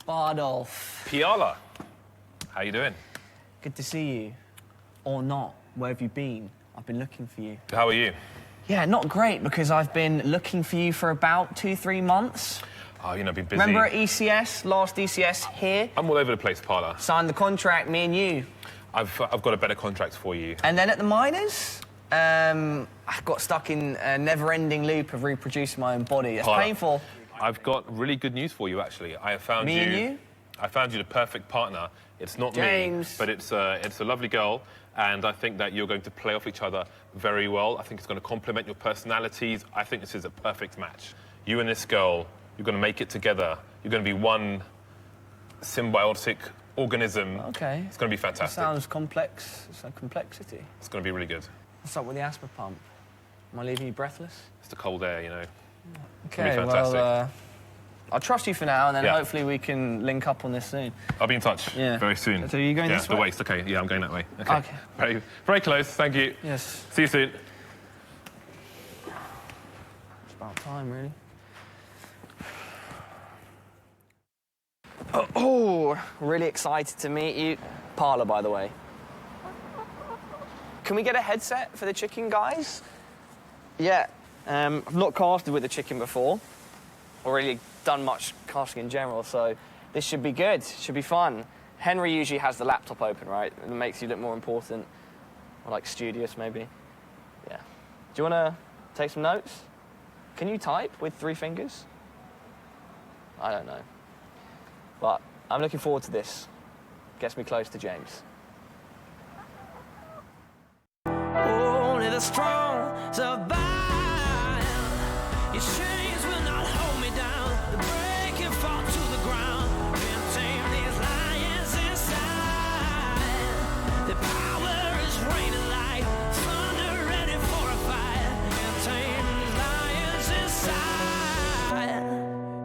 Bardolph. Piala, how you doing? Good to see you. Or not. Where have you been? I've been looking for you. How are you? Yeah, not great, because I've been looking for you for about 2-3 months. Oh, you know, been busy. Remember at ECS, last ECS here? I'm all over the place, Parla. Signed the contract, me and you. I've got a better contract for you. And then at the minors, I got stuck in a never-ending loop of reproducing my own body. It's Parla, painful. I've got really good news for you, actually. I have found Me you. and you? I found you the perfect partner. It's not James. me, but it's a lovely girl, and I think that you're going to play off each other very well. I think it's going to complement your personalities. I think this is a perfect match. You and this girl, you're going to make it together. You're going to be one symbiotic organism. Okay. It's going to be That fantastic. sounds complex. It's a complexity. It's going to be really good. What's up with the asthma pump? Am I leaving you breathless? It's the cold air, you know. Okay, It'll be fantastic. well, I'll trust you for now, and then Yeah. hopefully we can link up on this soon. I'll be in touch very soon. So are you going yeah, this way? the waist. Okay, yeah, I'm going that way. Okay. Okay. Very, very close, thank you. Yes. See you soon. It's about time, really. Oh, really excited to meet you. Parla, by the way. Can we get a headset for the chicken guys? Yeah. I've not casted with the chicken before, or really done much casting in general, so this should be good. Should be fun. Henry usually has the laptop open, right? It makes you look more important, or like studious, maybe. Yeah. Do you want to take some notes? Can you type with 3 fingers? I don't know. But I'm looking forward to this. Gets me close to James. Only the strong survive. Your chains will not hold me down. The break and fall to the ground. Can't tame these lions inside. The power is raining like thunder ready for a fight. Can't tame these lions inside.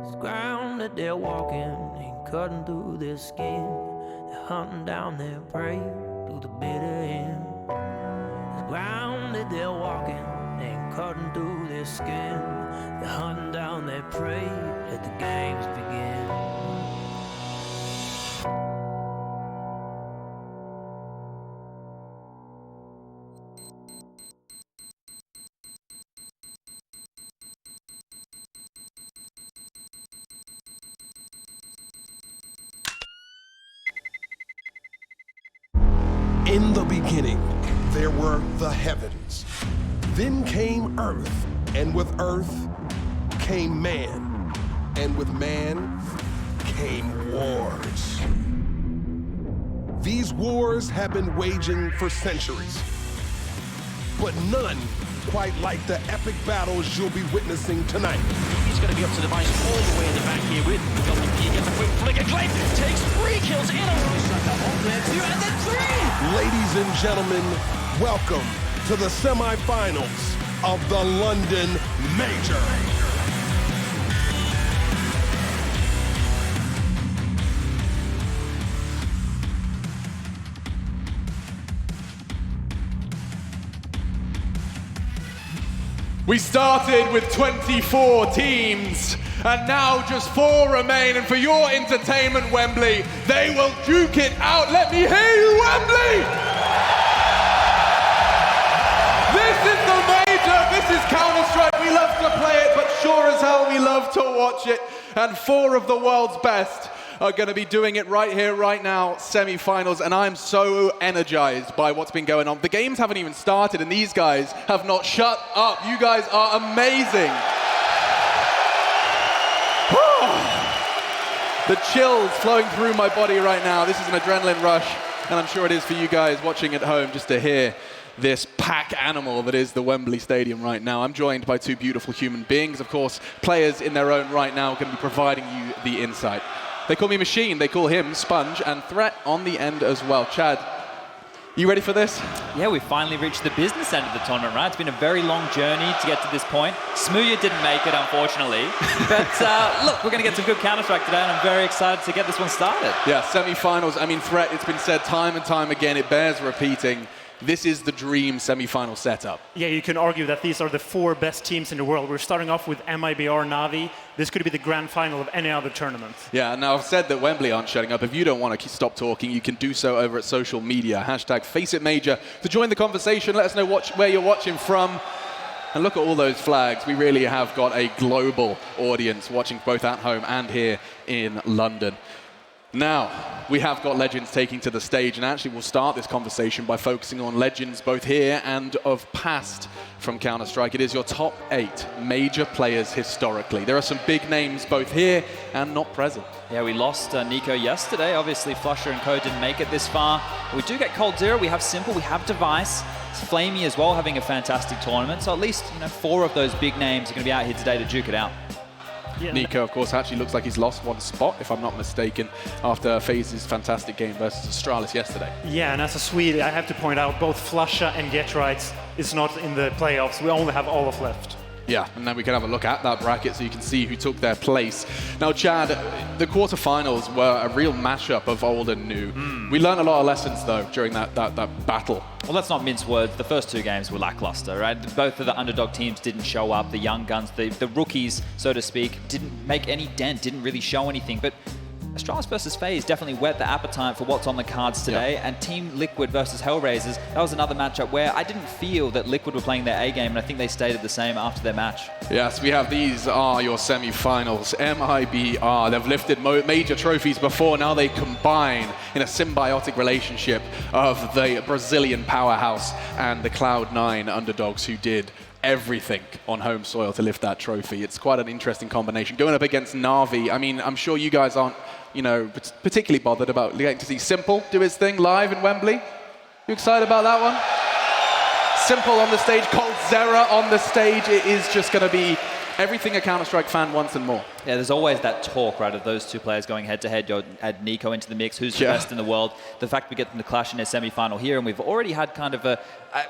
It's ground that they're walking, ain't cutting through their skin. They're hunting down their prey through the bitter end. It's ground that they're walking, ain't cutting through their skin. They're hunting down their prey. Let the games begin. In the beginning, there were the heavens. Then came earth, and with earth came man, and with man came wars. These wars have been waging for centuries, but none quite like the epic battles you'll be witnessing tonight. He's going to be up to the mice all the way in the back here with He gets a quick flick and claim, takes 3 kills in a row. On there 2 and then 3. Ladies and gentlemen, welcome to the semifinals of the London Major. We started with 24 teams, and now just 4 remain. And for your entertainment, Wembley, they will duke it out. Let me hear you, Wembley! This is the Major, this is Counter-Strike. We love to play it, but sure as hell we love to watch it. And 4 of the world's best are going to be doing it right here, right now, semi-finals, and I'm so energized by what's been going on. The games haven't even started, and these guys have not shut up. You guys are amazing. The chills flowing through my body right now. This is an adrenaline rush, and I'm sure it is for you guys watching at home just to hear this pack animal that is the Wembley Stadium right now. I'm joined by 2 beautiful human beings, of course, players in their own right now, going to be providing you the insight. They call me Machine, they call him Sponge, and Threat on the end as well. Chad, you ready for this? Yeah, we finally reached the business end of the tournament, right? It's been a very long journey to get to this point. Smooya didn't make it, unfortunately. But look, we're going to get some good Counter-Strike today, and I'm very excited to get this one started. Yeah, semi-finals. I mean, Threat, it's been said time and time again, it bears repeating. this is the dream semi-final setup. Yeah, you can argue that these are the 4 best teams in the world. We're starting off with MiBR, NaVi. This could be the grand final of any other tournament. Yeah, now I've said that Wembley aren't shutting up. If you don't want to stop talking, you can do so over at social media. Hashtag FACEIT Major to join the conversation. Let us know where you're watching from. And look at all those flags. We really have got a global audience watching both at home and here in London. Now, we have got legends taking to the stage, and actually we'll start this conversation by focusing on legends both here and of past from Counter-Strike. It is your top 8 major players historically. There are some big names both here and not present. Yeah, we lost Nico yesterday. Obviously, Flusher and Co didn't make it this far. We do get coldzera, we have Simple, we have Device. Flamey as well having a fantastic tournament. So at least 4 of those big names are going to be out here today to duke it out. Yeah. Nico, of course, actually looks like he's lost 1 spot, if I'm not mistaken, after FaZe's fantastic game versus Astralis yesterday. Yeah, and as a Swede, I have to point out both Flusha and Getrites is not in the playoffs. We only have Olaf left. Yeah, and then we can have a look at that bracket so you can see who took their place. Now, Chad, the quarterfinals were a real mashup of old and new. We learned a lot of lessons, though, during that battle. Well, let's not mince words. The first 2 games were lackluster, right? Both of the underdog teams didn't show up. The young guns, the rookies, so to speak, didn't make any dent, didn't really show anything. But Astralis versus FaZe definitely whet the appetite for what's on the cards today. And Team Liquid versus Hellraisers, that was another matchup where I didn't feel that Liquid were playing their A game, and I think they stated the same after their match. Yes, we have these are your semi-finals. MiBR, they've lifted major trophies before, now they combine in a symbiotic relationship of the Brazilian powerhouse and the Cloud9 underdogs who did everything on home soil to lift that trophy. It's quite an interesting combination. Going up against NaVi, I mean, I'm sure you guys aren't, particularly bothered about getting to see Simple do his thing live in Wembley. You excited about that one? Simple on the stage, coldzera on the stage. It is just going to be everything a Counter-Strike fan wants and more. Yeah, there's always that talk, right, of those 2 players going head-to-head. You add Nico into the mix, who's the best in the world. The fact we get them to clash in a semi-final here, and we've already had kind of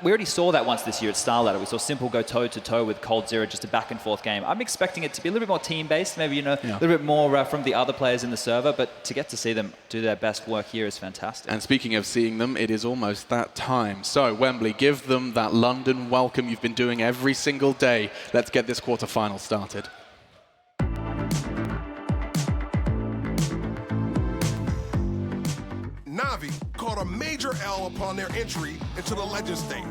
we already saw that once this year at Starladder. We saw Simple go toe-to-toe with coldzera, just a back-and-forth game. I'm expecting it to be a little bit more team-based, maybe, a little bit more from the other players in the server, but to get to see them do their best work here is fantastic. And speaking of seeing them, it is almost that time. So, Wembley, give them that London welcome you've been doing every single day. Let's get this quarterfinal started. NaVi caught a major L upon their entry into the Legend stage.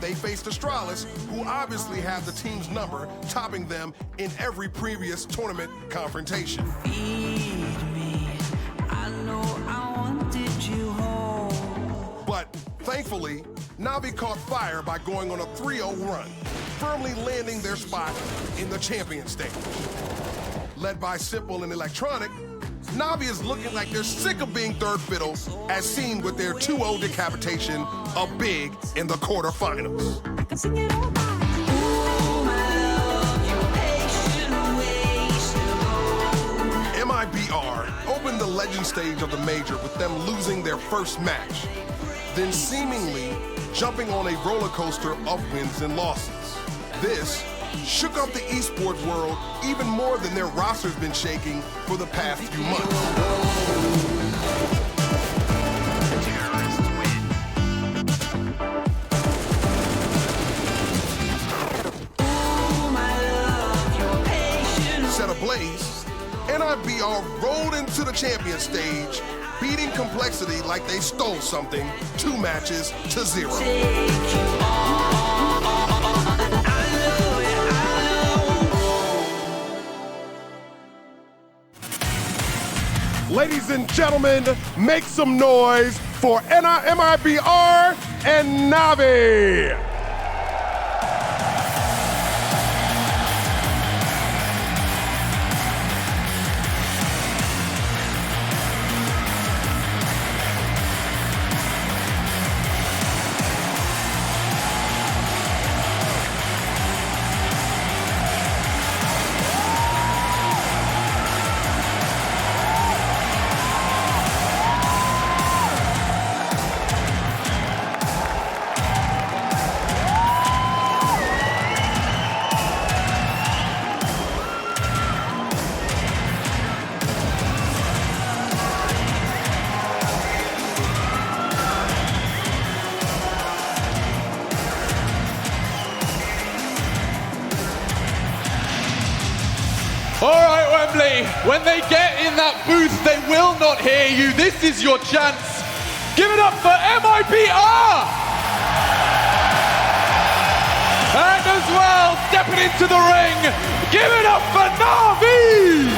They faced Astralis, who obviously have the team's number, topping them in every previous tournament confrontation. But thankfully, NaVi caught fire by going on a 3-0 run, firmly landing their spot in the champion stage. Led by Simple and Electronic, NaVi is looking like they're sick of being third fiddle, as seen with their 2-0 decapitation of Big in the quarterfinals. MiBR opened the Legend stage of the Major with them losing their first match, then seemingly jumping on a roller coaster of wins and losses. This shook up the esports world even more than their roster's been shaking for the past few months. Set ablaze, MiBR rolled into the champion stage, beating Complexity like they stole something, 2 matches to 0. Ladies and gentlemen, make some noise for MiBR and NaVi. Wembley, when they get in that booth, they will not hear you. This is your chance. Give it up for MiBR! And as well, stepping into the ring, give it up for NaVi!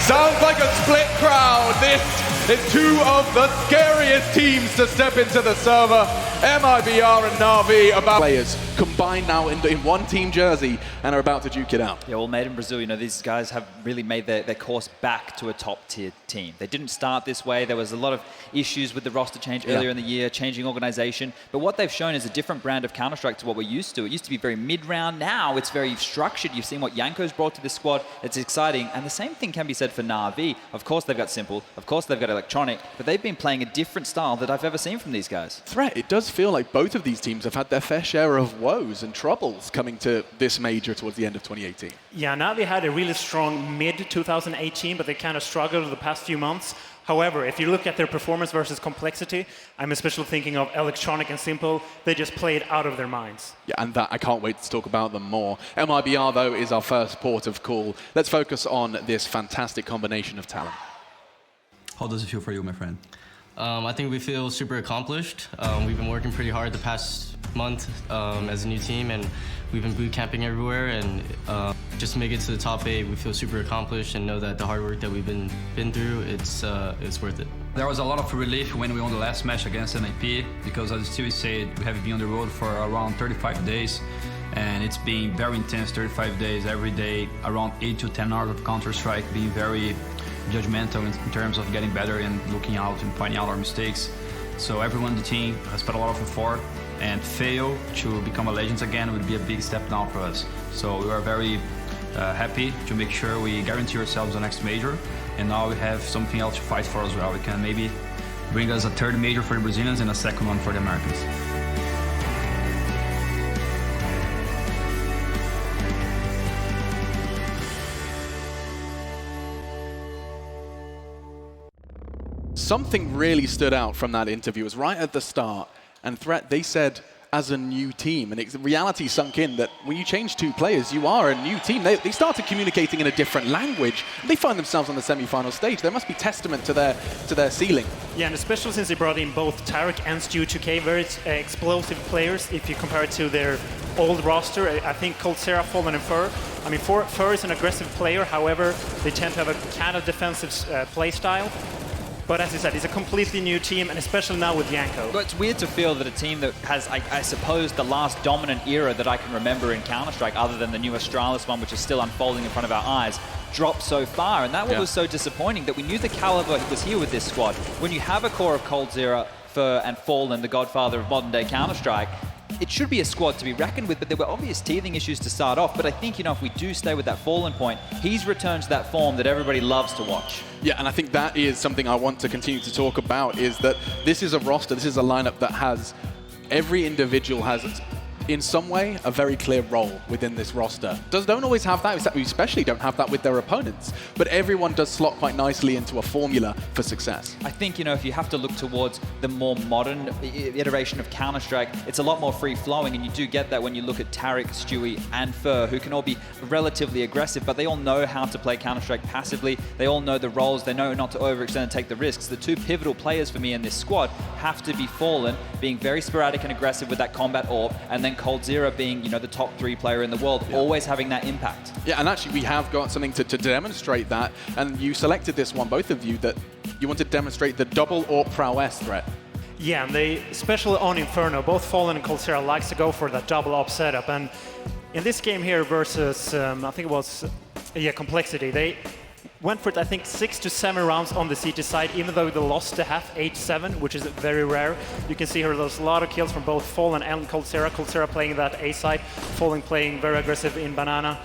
Sounds like a split crowd. This is two of the scariest teams to step into the server. MiBR and NaVi, about players combined now in one team jersey and are about to duke it out. Yeah, well, made in Brazil, you know, these guys have really made their course back to a top-tier team. They didn't start this way. There was a lot of issues with the roster change earlier in the year, changing organization. But what they've shown is a different brand of Counter-Strike to what we're used to. It used to be very mid-round. Now it's very structured. You've seen what Yanko's brought to this squad. It's exciting. And the same thing can be said for NaVi. Of course, they've got Simple. Of course, they've got Electronic. But they've been playing a different style that I've ever seen from these guys. Threat, it does feel like both of these teams have had their fair share of woes and troubles coming to this major towards the end of 2018. Yeah, NaVi had a really strong mid-2018, but they kind of struggled the past few months. However, if you look at their performance versus Complexity, I'm especially thinking of Electronic and Simple. They just played out of their minds. Yeah, and that I can't wait to talk about them more. MiBR, though, is our first port of call. Let's focus on this fantastic combination of talent. How does it feel for you, my friend? I think we feel super accomplished. We've been working pretty hard the past month as a new team, and we've been boot camping everywhere. And just to make it to the top 8, we feel super accomplished and know that the hard work that we've been through, it's worth it. There was a lot of relief when we won the last match against NIP because, as Stewie said, we have been on the road for around 35 days. And it's been very intense, 35 days, every day, around 8 to 10 hours of Counter-Strike, being very judgmental in terms of getting better and looking out and pointing out our mistakes. So everyone in the team has put a lot of effort, and fail to become a Legends again would be a big step down for us. So we are very happy to make sure we guarantee ourselves the next major, and now we have something else to fight for as well. We can maybe bring us a third major for the Brazilians and a second one for the Americans. Something really stood out from that interview. It was right at the start. And Threat, they said, as a new team. And reality sunk in that when you change 2 players, you are a new team. They started communicating in a different language. They find themselves on the semi-final stage. There must be testament to their ceiling. Yeah, and especially since they brought in both Tarek and Stu2K, very explosive players if you compare it to their old roster. I think Coldzera, Fallen, and Fur. I mean, Fur is an aggressive player. However, they tend to have a kind of defensive play style. But as you said, it's a completely new team, and especially now with Yanko. But it's weird to feel that a team that has, I suppose, the last dominant era that I can remember in Counter-Strike, other than the new Astralis one, which is still unfolding in front of our eyes, dropped so far. And that was so disappointing that we knew the caliber was here with this squad. When you have a core of Coldzera, Fur, and Fallen, the godfather of modern-day Counter-Strike, it should be a squad to be reckoned with, but there were obvious teething issues to start off. But I think, you know, if we do stay with that Fallen point, he's returned to that form that everybody loves to watch. Yeah, and I think that is something I want to continue to talk about, is that this is a roster, this is a lineup that has, every individual has, in some way, a very clear role within this roster. Don't always have that, we especially don't have that with their opponents, but everyone does slot quite nicely into a formula for success. I think, you know, if you have to look towards the more modern iteration of Counter-Strike, it's a lot more free-flowing, and you do get that when you look at Tarek, Stewie, and Fur, who can all be relatively aggressive, but they all know how to play Counter-Strike passively. They all know the roles. They know not to overextend and take the risks. The 2 pivotal players for me in this squad have to be Fallen, being very sporadic and aggressive with that combat orb, and then Coldzera being, you know, the top 3 player in the world, always having that impact. Yeah, and actually we have got something to demonstrate that, and you selected this one, both of you, that you want to demonstrate the double AWP prowess Threat. Yeah, and they, especially on Inferno, both Fallen and Coldzera likes to go for that double AWP setup. And in this game here versus, I think it was, Complexity, they went for it, I think, 6 to 7 rounds on the CT side, even though they lost the half 8-7, which is very rare. You can see here there's a lot of kills from both Fallen and Coldzera. Coldzera playing that A side, Fallen playing very aggressive in Banana.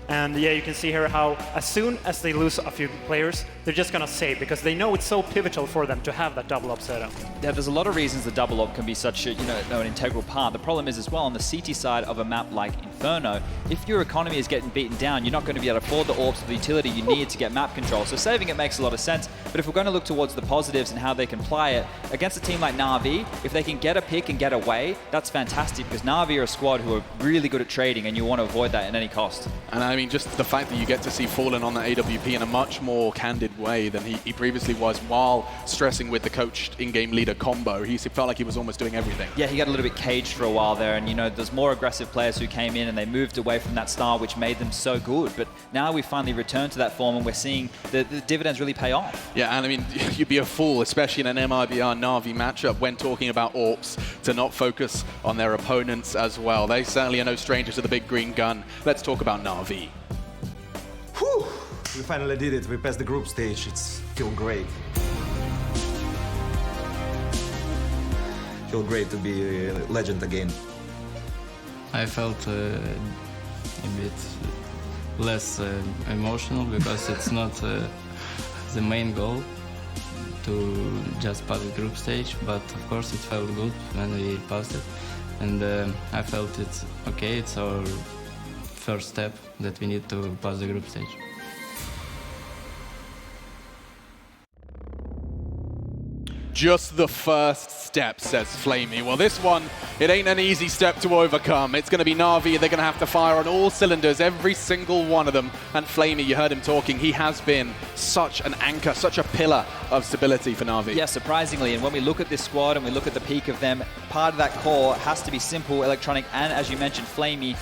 And yeah, you can see here how as soon as they lose a few players, they're just going to save, because they know it's so pivotal for them to have that double AWP setup. Yeah, there's a lot of reasons the double AWP can be such a, an integral part. The problem is as well on the CT side of a map like Inferno, Inferno, if your economy is getting beaten down, you're not going to be able to afford the orbs or the utility you need to get map control. So saving it makes a lot of sense. But if we're going to look towards the positives and how they can play it, against a team like NaVi, if they can get a pick and get away, that's fantastic, because NaVi are a squad who are really good at trading, and you want to avoid that at any cost. And I mean, just the fact that you get to see Fallen on that AWP in a much more candid way than he previously was, while stressing with the coach in-game leader combo. He felt like he was almost doing everything. Yeah, he got a little bit caged for a while there, and there's more aggressive players who came in and they moved away from that style, which made them so good. But now we finally returned to that form, and we're seeing the dividends really pay off. Yeah, and I mean, you'd be a fool, especially in an MiBR NaVi matchup, when talking about AWPs, to not focus on their opponents as well. They certainly are no strangers to the big green gun. Let's talk about NaVi. Whew! We finally did it. We passed the group stage. It's feel great. Feel great to be a legend again. I felt a bit less emotional because it's not the main goal to just pass the group stage, but of course it felt good when we passed it, and I felt it's okay. It's our first step that we need to pass the group stage. Just the first step, says Flamey. Well, this one, it ain't an easy step to overcome. It's going to be NaVi. They're going to have to fire on all cylinders, every single one of them. And Flamey, you heard him talking, he has been such an anchor, such a pillar of stability for NaVi. Yeah, surprisingly. And when we look at this squad and we look at the peak of them, part of that core has to be Simple, Electronic, and as you mentioned, Flamey,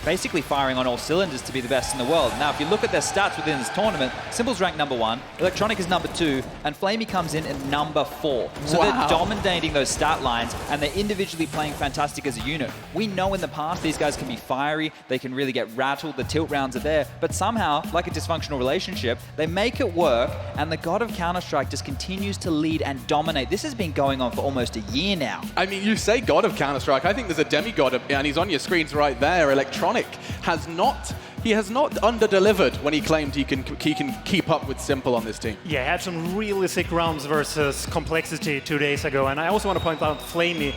basically firing on all cylinders to be the best in the world. Now, if you look at their stats within this tournament, Simple's ranked #1, Electronic is #2, and Flamey comes in at #4. So they're dominating those stat lines, and they're individually playing fantastic as a unit. We know in the past these guys can be fiery, they can really get rattled, the tilt rounds are there, but somehow, like a dysfunctional relationship, they make it work, and the god of Counter-Strike just continues to lead and dominate. This has been going on for almost a year now. I mean, you say god of Counter-Strike, I think there's a demigod, and he's on your screens right there. Electronic has not under-delivered when he claimed he can keep up with Simple on this team. Yeah, he had some really sick rounds versus Complexity 2 days ago, and I also want to point out Flamey.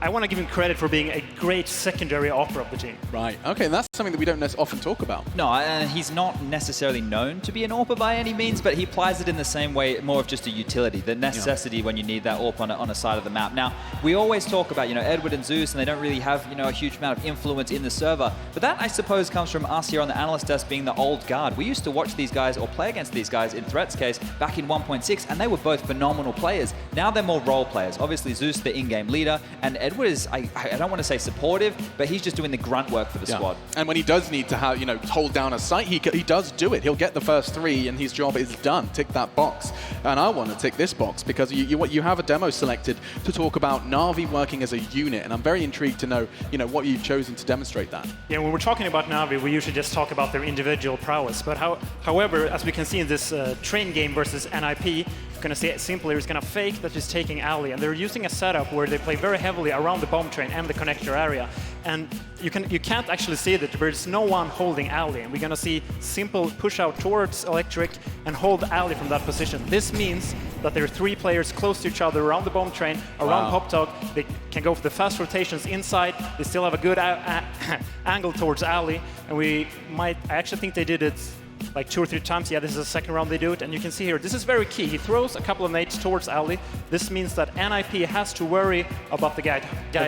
I want to give him credit for being a great secondary opera of the team. Right. Okay, that's something that we don't often talk about. No, and he's not necessarily known to be an AWPer by any means, but he applies it in the same way, more of just a utility, the necessity when you need that AWP on a side of the map. Now, we always talk about, Edward and Zeus, and they don't really have, a huge amount of influence in the server, but that, I suppose, comes from us here on the analyst desk being the old guard. We used to watch these guys or play against these guys in Threat's case back in 1.6, and they were both phenomenal players. Now they're more role players. Obviously, Zeus, the in-game leader, and Edward is, I don't want to say supportive, but he's just doing the grunt work for the squad. And when he does need to have, hold down a site, he does do it. He'll get the first 3, and his job is done. Tick that box. And I want to tick this box because you have a demo selected to talk about NaVi working as a unit, and I'm very intrigued to know, what you've chosen to demonstrate that. Yeah, when we're talking about NaVi, we usually just talk about their individual prowess. But however, as we can see in this train game versus NIP, you're going to see it simply is going to fake that he's taking alley, and they're using a setup where they play very heavily around the bomb train and the connector area, and you can't actually see that there's no one holding alley, and we're going to see Simple push out towards Electric and hold alley from that position. This means that there are 3 players close to each other around the bomb train, around Pop Dog. They can go for the fast rotations inside. They still have a good angle towards alley, and I actually think they did it like 2 or 3 times. Yeah, this is the second round they do it, and you can see here, this is very key. He throws a couple of nades towards alley. This means that NIP has to worry about the guy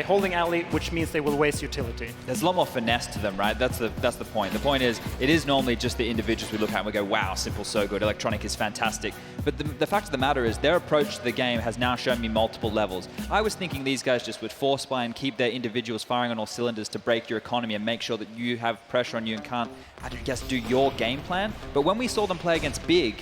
holding alley, which means they will waste utility. There's a lot more finesse to them, right? That's the point. The point is, it is normally just the individuals we look at and we go, wow, Simple's so good, Electronic is fantastic. But the fact of the matter is, their approach to the game has now shown me multiple levels. I was thinking these guys just would force buy and keep their individuals firing on all cylinders to break your economy and make sure that you have pressure on you and can't, I guess, do your game plan. But when we saw them play against Big,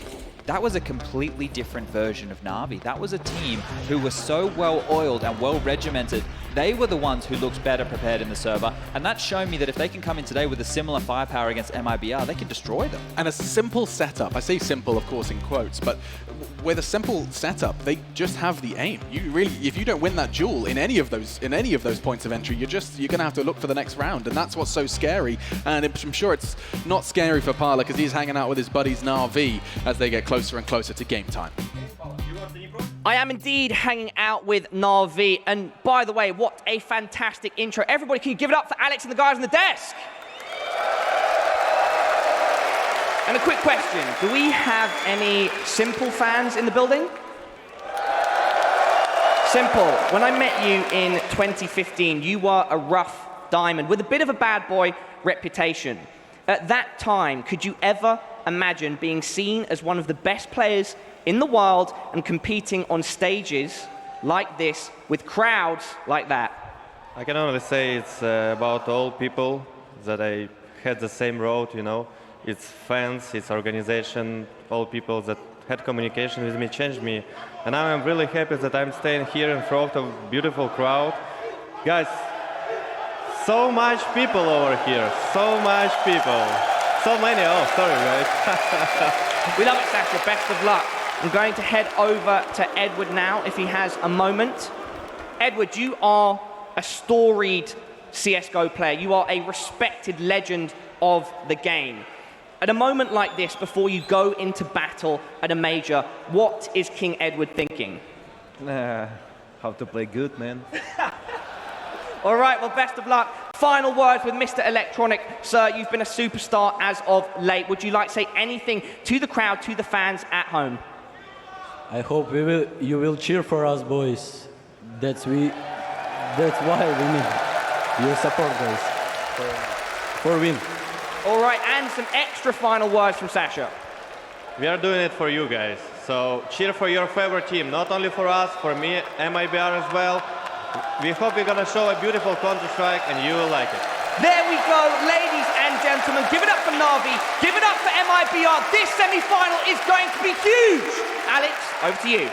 that was a completely different version of NaVi. That was a team who was so well-oiled and well-regimented. They were the ones who looked better prepared in the server, and that's shown me that if they can come in today with a similar firepower against MiBR, they can destroy them. And a simple setup, I say simple, of course, in quotes, but with a simple setup, they just have the aim. If you don't win that duel in any of those points of entry, you're going to have to look for the next round, and that's what's so scary. And I'm sure it's not scary for Parla because he's hanging out with his buddies NaVi as they get closer and closer to game time. I am indeed hanging out with NaVi, and by the way, what a fantastic intro. Everybody, can you give it up for Alex and the guys on the desk? And a quick question, do we have any Simple fans in the building? Simple, when I met you in 2015, you were a rough diamond with a bit of a bad boy reputation. At that time, could you ever imagine being seen as one of the best players in the world and competing on stages like this with crowds like that? I can only say it's about all people that I had the same road, you know. It's fans, it's organization, all people that had communication with me changed me. And now I'm really happy that I'm staying here in front of a beautiful crowd. Guys, so much people over here, so much people. So many, oh, sorry, guys. We love it, Sasha, best of luck. I'm going to head over to Edward now, if he has a moment. Edward, you are a storied CSGO player. You are a respected legend of the game. At a moment like this, before you go into battle at a major, what is King Edward thinking? How to play good, man. All right, well, best of luck. Final words with Mr. Electronic. Sir, you've been a superstar as of late. Would you like to say anything to the crowd, to the fans at home? I hope you will cheer for us, boys. That's why we need your support, guys, for win. All right, and some extra final words from Sasha. We are doing it for you guys. So cheer for your favorite team, not only for us, for me, MiBR as well. We hope you're going to show a beautiful Counter-Strike and you will like it. There we go, ladies and gentlemen. Give it up for NaVi. Give it up for MiBR. This semi-final is going to be huge. Alex, over to you.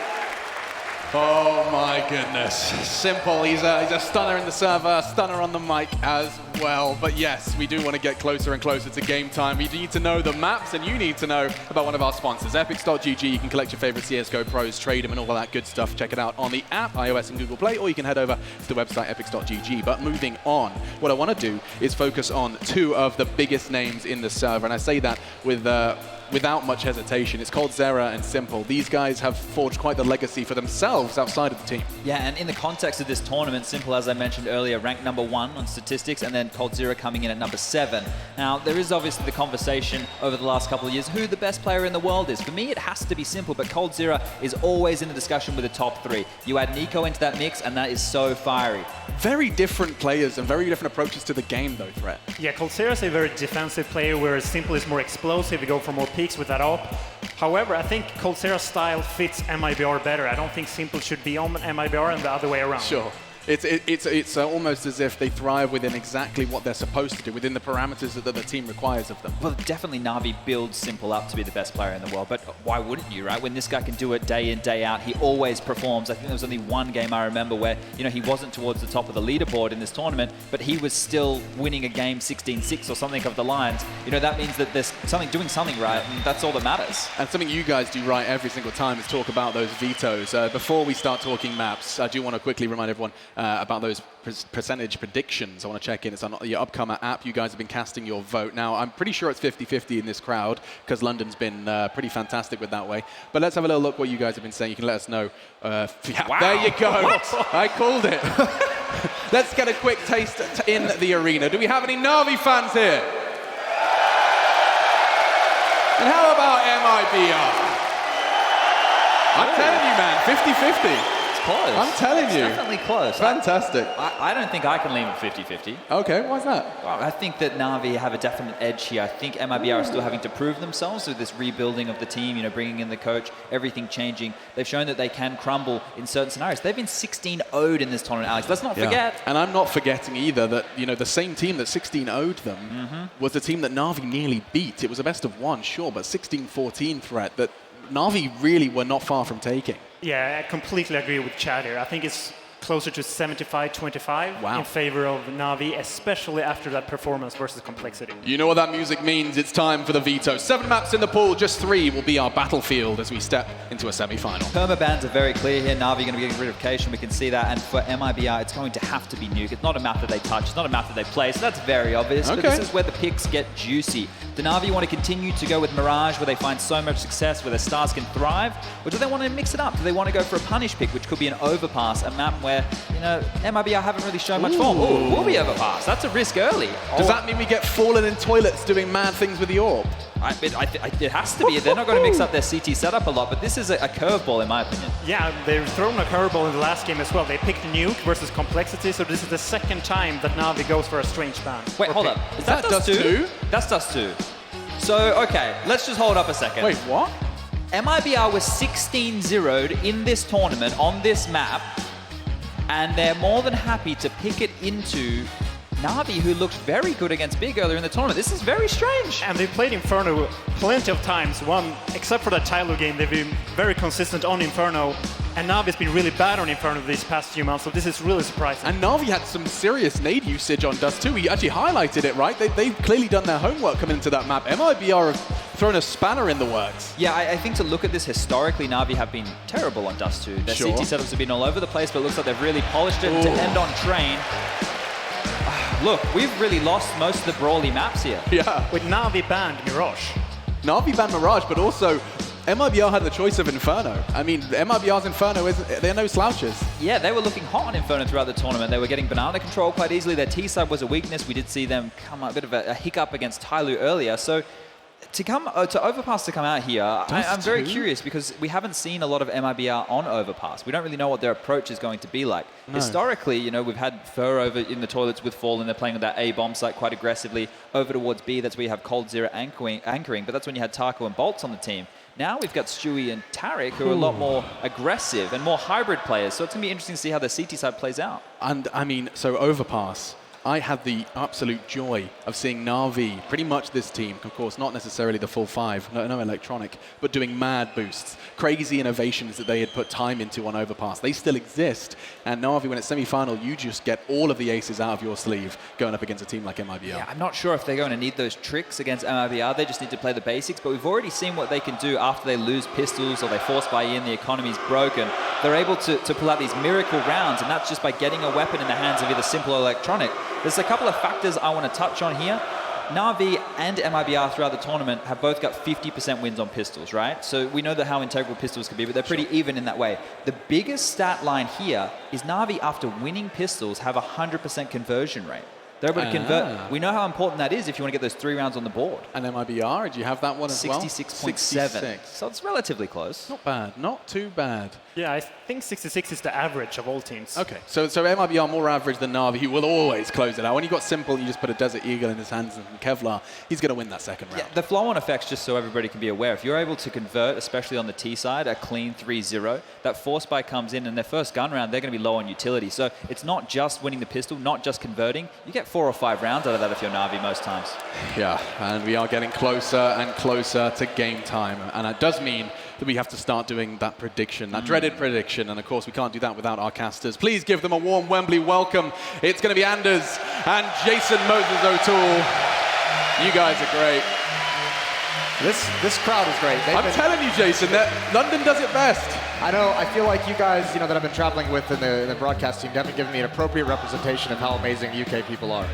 Oh my goodness. Simple. He's a stunner in the server, stunner on the mic as well. But yes, we do want to get closer and closer to game time. We need to know the maps, and you need to know about one of our sponsors, epics.gg. You can collect your favorite CSGO pros, trade them, and all of that good stuff. Check it out on the app, iOS and Google Play, or you can head over to the website epics.gg. But moving on, what I want to do is focus on two of the biggest names in the server, and I say that without much hesitation. It's called Zera and Simple. These guys have forged quite the legacy for themselves outside of the team. Yeah, and in the context of this tournament, Simple, as I mentioned earlier, ranked number 1 on statistics, and then coldzera coming in at number 7. Now, there is obviously the conversation over the last couple of years, who the best player in the world is. For me, it has to be Simple, but coldzera is always in the discussion with the top 3. You add NiKo into that mix, and that is so fiery. Very different players and very different approaches to the game, though, Threat. Yeah, coldzera is a very defensive player, whereas Simple is more explosive. You go for more peaks with that op. However, I think coldzera's style fits MiBR better. I don't think Simple should be on MiBR and the other way around. Sure. It's almost as if they thrive within exactly what they're supposed to do, within the parameters that the team requires of them. Well, definitely NaVi builds Simple up to be the best player in the world, but why wouldn't you, right? When this guy can do it day in, day out, he always performs. I think there was only one game I remember where, you know, he wasn't towards the top of the leaderboard in this tournament, but he was still winning a game 16-6 or something of the lines. You know, that means that there's doing something right, and that's all that matters. And something you guys do right every single time is talk about those vetoes. Before we start talking maps, I do want to quickly remind everyone about those percentage predictions. I want to check in. It's on your Upcomer app. You guys have been casting your vote. Now, I'm pretty sure it's 50-50 in this crowd because London's been pretty fantastic with that way. But let's have a little look what you guys have been saying. You can let us know. Yeah, wow. There you go. What? I called it. Let's get a quick taste in the arena. Do we have any NaVi fans here? And how about MiBR? I'm telling you, man, 50-50. Close. I'm telling you. It's definitely close. Fantastic. I don't think I can lean with 50-50. Okay, why's that? Well, I think that NaVi have a definite edge here. I think MiBR are still having to prove themselves with this rebuilding of the team, you know, bringing in the coach, everything changing. They've shown that they can crumble in certain scenarios. They've been 16-0'd in this tournament, Alex. Let's not forget. And I'm not forgetting either that, you know, the same team that 16-0'd them was the team that NaVi nearly beat. It was a best of 1, sure, but 16-14 threat that NaVi really were not far from taking. Yeah, I completely agree with Chad here. I think it's closer to 75-25 in favor of NaVi, especially after that performance versus Complexity. You know what that music means. It's time for the veto. 7 maps in the pool, just 3 will be our battlefield as we step into a semi-final. Permabans are very clear here. NaVi going to be getting rid of Cation. We can see that. And for MiBR, it's going to have to be Nuke. It's not a map that they touch. It's not a map that they play. So that's very obvious. Okay. But this is where the picks get juicy. Do NaVi want to continue to go with Mirage, where they find so much success, where their stars can thrive? Or do they want to mix it up? Do they want to go for a punish pick, which could be an Overpass, a map where you know, MiBR haven't really shown much form. Oh, will be Overpass. That's a risk early. Does that mean we get fallen in toilets doing mad things with the orb? It has to be. They're not going to mix up their CT setup a lot, but this is a curveball in my opinion. Yeah, they've thrown a curveball in the last game as well. They picked Nuke versus Complexity, so this is the second time that NaVi goes for a strange ban. Wait, hold up. Is that Dust 2? That's Dust 2. So, okay, let's just hold up a second. Wait, what? MiBR was 16-0'd in this tournament on this map, and they're more than happy to pick it into NaVi, who looked very good against Big earlier in the tournament. This is very strange. And they've played Inferno plenty of times. Except for that Tylo game, they've been very consistent on Inferno. And NaVi's been really bad on Inferno these past few months, so this is really surprising. And NaVi had some serious nade usage on Dust 2. We actually highlighted it, right? They've clearly done their homework coming into that map. MiBR have thrown a spanner in the works. Yeah, I think to look at this historically, NaVi have been terrible on Dust 2. Their CT setups have been all over the place, but it looks like they've really polished it. To end on Train, look, we've really lost most of the brawly maps here. Yeah. With NaVi banned Mirage. NaVi banned Mirage, but also MiBR had the choice of Inferno. I mean, MiBR's Inferno, they're no slouches. Yeah, they were looking hot on Inferno throughout the tournament. They were getting banana control quite easily. Their T-side was a weakness. We did see them come a bit of a hiccup against Tyloo earlier. So to Overpass to come out here, I'm very curious because we haven't seen a lot of MiBR on Overpass. We don't really know what their approach is going to be like. No. Historically, you know, we've had Fur over in the toilets with Fallen. They're playing with that A bomb site quite aggressively. Over towards B, that's where you have Cold Zero anchoring, but that's when you had Taco and Bolts on the team. Now we've got Stewie and Tarek, who are a lot more aggressive and more hybrid players. So it's going to be interesting to see how the CT side plays out. And I mean, so Overpass, I had the absolute joy of seeing NaVi, pretty much this team, of course, not necessarily the full five, no electronic, but doing mad boosts, crazy innovations that they had put time into on Overpass. They still exist, and NaVi, when it's semi-final, you just get all of the aces out of your sleeve going up against a team like MiBR. Yeah, I'm not sure if they're going to need those tricks against MiBR. They just need to play the basics, but we've already seen what they can do after they lose pistols or they force buy in, the economy's broken. They're able to pull out these miracle rounds, and that's just by getting a weapon in the hands of either Simple or Electronic. There's a couple of factors I want to touch on here. NaVi and MiBR throughout the tournament have both got 50% wins on pistols, right? So we know that how integral pistols can be, but they're pretty even in that way. The biggest stat line here is NaVi, after winning pistols, have a 100% conversion rate. They're able to convert. We know how important that is if you want to get those 3 rounds on the board. And MiBR, do you have that one as well? 66.7. So it's relatively close. Not bad. Not too bad. Yeah, I think 66 is the average of all teams. Okay, so MiBR more average than NaVi, who will always close it out. When you've got Simple, you just put a Desert Eagle in his hands and Kevlar, he's going to win that second round. Yeah, the flow-on effects, just so everybody can be aware, if you're able to convert, especially on the T side, a clean 3-0, that force buy comes in and their first gun round, they're going to be low on utility. So it's not just winning the pistol, not just converting. You get 4 or 5 rounds out of that if you're NaVi most times. Yeah, and we are getting closer and closer to game time. And that does mean that we have to start doing that prediction, that dreaded prediction. And of course, we can't do that without our casters. Please give them a warm Wembley welcome. It's going to be Anders and Jason Moses O'Toole. You guys are great. This crowd is great. I'm telling you, Jason, that London does it best. I know. I feel like you guys, that I've been traveling with in the broadcast team, haven't given me an appropriate representation of how amazing UK people are.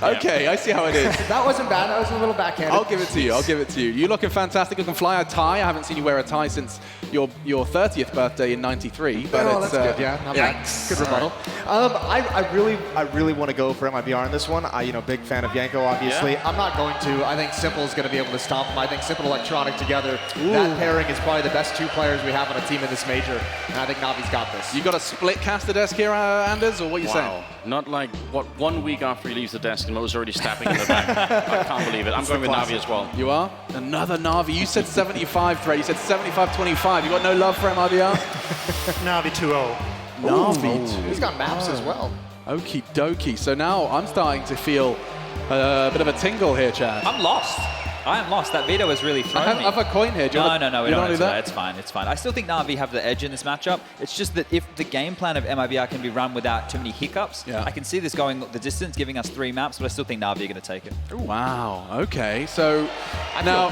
Okay, I see how it is. That wasn't bad. That was a little backhanded. I'll give it to you. I'll give it to you. You're looking fantastic. You can fly a tie. I haven't seen you wear a tie since your 30th birthday in '93. But that's good. Yeah, not bad. Good rebuttal. I really want to go for MiBR in this one. Big fan of Yanko, obviously. Yeah. I'm not going to. I think Simple is going to be able to stop him. I think Simple Electronic together, that pairing is probably the best 2 players we have on a team in this major. And I think NaVi's got this. You got a split caster desk here, Anders, or what are you saying? Not like 1 week after he leaves the desk and Mo's already snapping in the back. I can't believe it. I'm going with NaVi as well. You are? Another NaVi. You said 75, Trey. You said 75-25. You got no love for MiBR? NaVi 2-0. NaVi. He's got maps as well. Okie dokie. So now I'm starting to feel a bit of a tingle here, Chad. I'm lost. I am lost. That veto has really thrown me. I have a coin here. No, we don't do that. It's fine. It's fine. I still think NaVi have the edge in this matchup. It's just that if the game plan of MiBR can be run without too many hiccups, I can see this going the distance, giving us 3 maps, but I still think NaVi are going to take it. Ooh, wow. Okay. So now,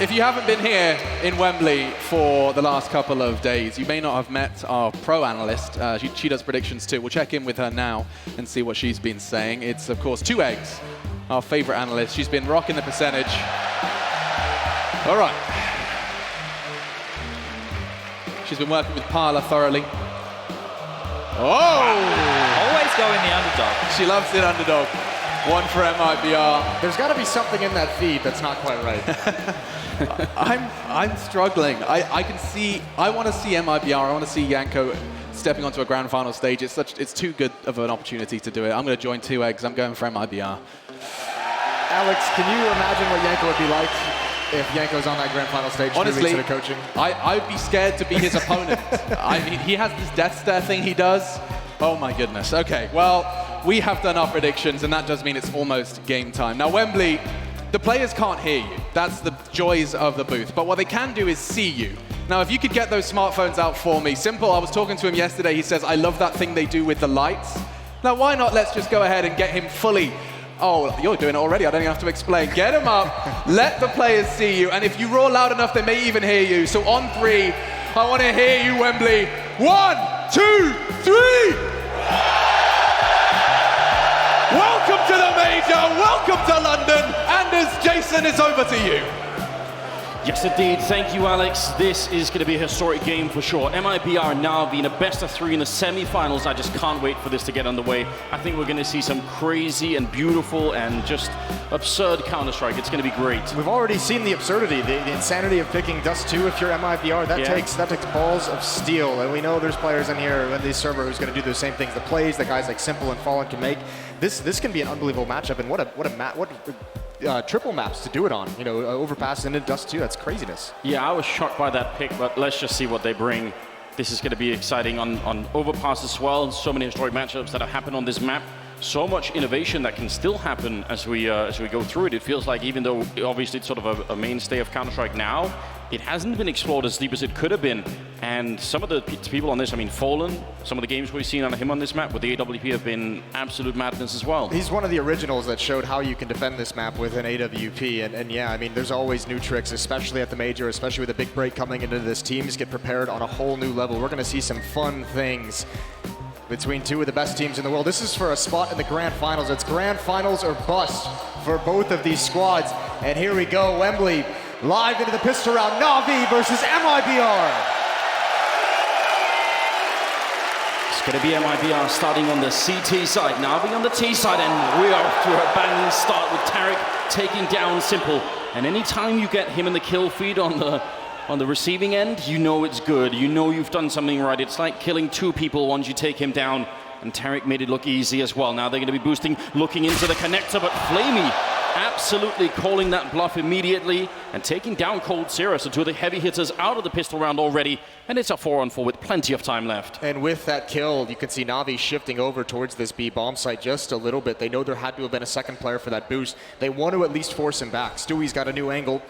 if you haven't been here in Wembley for the last couple of days, you may not have met our pro analyst. She does predictions too. We'll check in with her now and see what she's been saying. It's, of course, 2 eggs. Our favorite analyst. She's been rocking the percentage. All right. She's been working with Parla thoroughly. Oh! Always go in the underdog. She loves it, underdog. One for MiBR. There's got to be something in that feed that's not quite right. I'm struggling. I can see. I want to see MiBR. I want to see Janko stepping onto a grand final stage. It's too good of an opportunity to do it. I'm going to join 2 eggs. I'm going for MiBR. Alex, can you imagine what Janko would be like if Janko's on that grand final stage? Honestly, 2 weeks into coaching? I'd be scared to be his opponent. I mean, he has this death stare thing he does. Oh my goodness. Okay, well, we have done our predictions, and that does mean it's almost game time. Now, Wembley, the players can't hear you. That's the joys of the booth. But what they can do is see you. Now, if you could get those smartphones out for me. Simple, I was talking to him yesterday. He says, I love that thing they do with the lights. Now, why not let's just go ahead and get him fully. Oh, you're doing it already. I don't even have to explain. Get him up. Let the players see you. And if you roar loud enough, they may even hear you. So on 3, I want to hear you, Wembley. 1, 2, 3. Welcome to the Major. Welcome to London. Anders, Jason, it's over to you. Yes, indeed. Thank you, Alex. This is going to be a historic game for sure. MiBR now being a best of 3 in the semi-finals. I just can't wait for this to get underway. I think we're going to see some crazy and beautiful and just absurd Counter-Strike. It's going to be great. We've already seen the absurdity, the insanity of picking Dust 2 if you're MiBR. That takes balls of steel. And we know there's players in here in this server who's going to do those same things. The plays that guys like Simple and Fallen can make. This can be an unbelievable matchup. And what triple maps to do it on. You know, Overpass into Dust 2, that's craziness. Yeah, I was shocked by that pick, but let's just see what they bring. This is going to be exciting on Overpass as well. So many historic matchups that have happened on this map. So much innovation that can still happen as we go through it. It feels like even though obviously it's sort of a mainstay of Counter-Strike now, it hasn't been explored as deep as it could have been. And some of the people on this, I mean, Fallen, some of the games we've seen out of him on this map with the AWP have been absolute madness as well. He's one of the originals that showed how you can defend this map with an AWP. And yeah, I mean, there's always new tricks, especially at the Major, especially with a big break coming into this. Teams get prepared on a whole new level. We're going to see some fun things between 2 of the best teams in the world. This is for a spot in the grand finals. It's grand finals or bust for both of these squads. And here we go, Wembley, live into the pistol round. NaVi versus MiBR. It's going to be MiBR starting on the CT side, NaVi on the T side, and we are off to a banging start with Tarek taking down Simple. And anytime you get him in the kill feed on the receiving end, you know it's good. You know you've done something right. It's like killing 2 people once you take him down. And Tarek made it look easy as well. Now they're going to be boosting, looking into the connector, but Flamey absolutely calling that bluff immediately and taking down Cold Zero. So 2 of the heavy hitters out of the pistol round already, and it's a 4-on-4 with plenty of time left. And with that kill, you can see NaVi shifting over towards this B bomb site just a little bit. They know there had to have been a second player for that boost. They want to at least force him back. Stewie's got a new angle.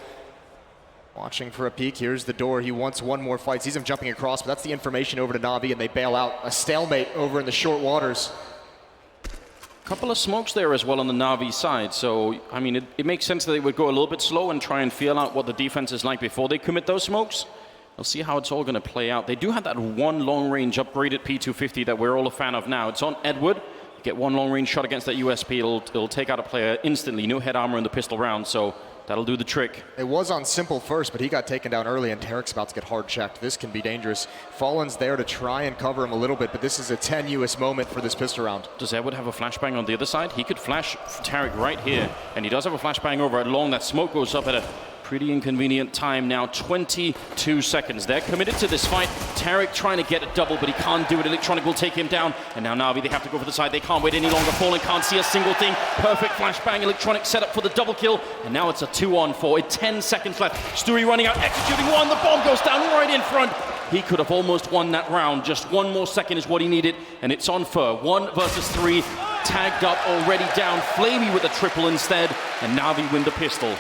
Watching for a peek. Here's the door. He wants one more fight. Sees him jumping across, but that's the information over to NaVi, and they bail out. A stalemate over in the short waters. Couple of smokes there as well on the NaVi side. So, I mean, it makes sense that they would go a little bit slow and try and feel out what the defense is like before they commit those smokes. We'll see how it's all going to play out. They do have that one long-range upgraded P250 that we're all a fan of now. It's on Edward. You get one long-range shot against that USP. It'll take out a player instantly. No head armor in the pistol round, so that'll do the trick. It was on Simple first, but he got taken down early, and Tarek's about to get hard checked. This can be dangerous. Fallen's there to try and cover him a little bit, but this is a tenuous moment for this pistol round. Does Edward have a flashbang on the other side? He could flash Tarek right here, and he does have a flashbang over at long. That smoke goes up at a pretty inconvenient time now, 22 seconds. They're committed to this fight. Tarek trying to get a double, but he can't do it. Electronic will take him down. And now NaVi, they have to go for the side. They can't wait any longer. Fallen can't see a single thing. Perfect flashbang. Electronic set up for the double kill. And now it's a 2-on-4 with 10 seconds left. Stewie running out, executing one. The bomb goes down right in front. He could have almost won that round. Just one more second is what he needed. And it's on Fur. 1 versus 3. Tagged up, already down. Flamey with a triple instead. And NaVi win the pistol.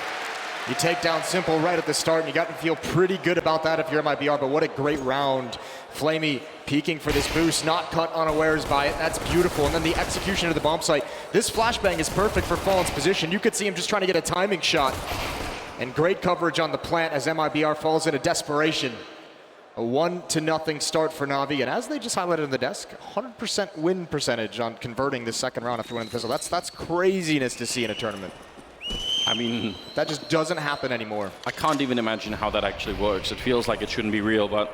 You take down Simple right at the start, and you got to feel pretty good about that if you're MiBR, but what a great round. Flamey peeking for this boost, not caught unawares by it. That's beautiful. And then the execution of the bomb site. This flashbang is perfect for Fallen's position. You could see him just trying to get a timing shot. And great coverage on the plant as MiBR falls into desperation. A 1-0 start for NaVi, and as they just highlighted on the desk, 100% win percentage on converting this second round after winning the pistol. That's craziness to see in a tournament. I mean, that just doesn't happen anymore. I can't even imagine how that actually works. It feels like it shouldn't be real, but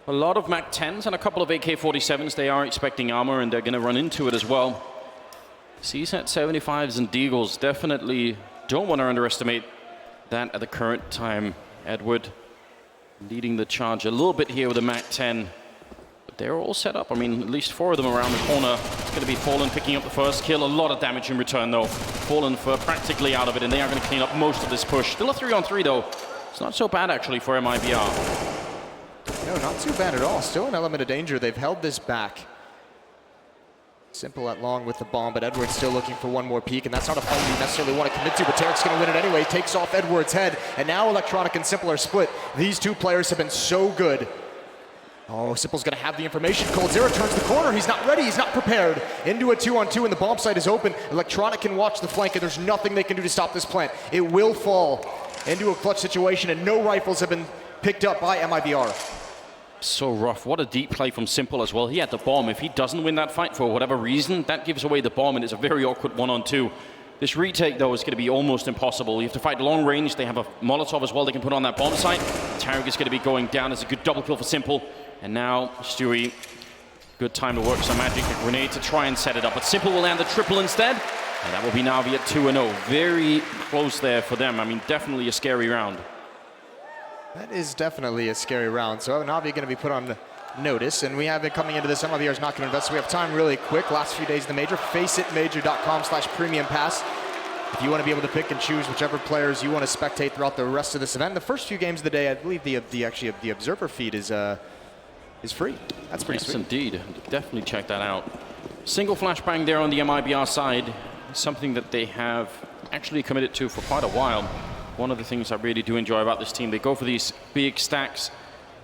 A lot of MAC-10s and a couple of AK-47s. They are expecting armor, and they're going to run into it as well. CSAT 75s and Deagles definitely don't want to underestimate that at the current time. Edward leading the charge a little bit here with a MAC-10. But they're all set up. I mean, at least 4 of them around the corner. It's going to be Fallen picking up the first kill. A lot of damage in return, though. Fallen for practically out of it, and they are going to clean up most of this push. Still a 3-on-3, though. It's not so bad, actually, for MiBR. No, not too bad at all. Still an element of danger. They've held this back. Simple at long with the bomb, but Edward's still looking for one more peek, and that's not a fight you necessarily want to commit to, but Tarek's going to win it anyway. Takes off Edward's head, and now Electronic and Simple are split. These two players have been so good. Oh, Simple's going to have the information. coldzera turns the corner. He's not ready. He's not prepared. Into a 2-on-2, and the bomb site is open. Electronic can watch the flank, and there's nothing they can do to stop this plant. It will fall into a clutch situation, and no rifles have been picked up by MiBR. So rough. What a deep play from Simple as well. He had the bomb. If he doesn't win that fight for whatever reason, that gives away the bomb, and it's a very awkward 1-on-2. This retake, though, is going to be almost impossible. You have to fight long range. They have a Molotov as well they can put on that bomb site. Tarek is going to be going down. It's a good double kill for Simple. And now Stewie, good time to work some magic, a grenade to try and set it up. But Simple will land the triple instead. And that will be NaVi at 2-0. Very close there for them. I mean, definitely a scary round. That is definitely a scary round. So NaVi going to be put on notice, and we have it coming into this. MiBR is not going to invest, so we have time really quick. Last few days of the major, FACEITMajor.com/premium pass. If you want to be able to pick and choose whichever players you want to spectate throughout the rest of this event. The first few games of the day, I believe the observer feed is free. That's pretty sweet. Yes, indeed. Definitely check that out. Single flashbang there on the MiBR side. Something that they have actually committed to for quite a while. One of the things I really do enjoy about this team, they go for these big stacks.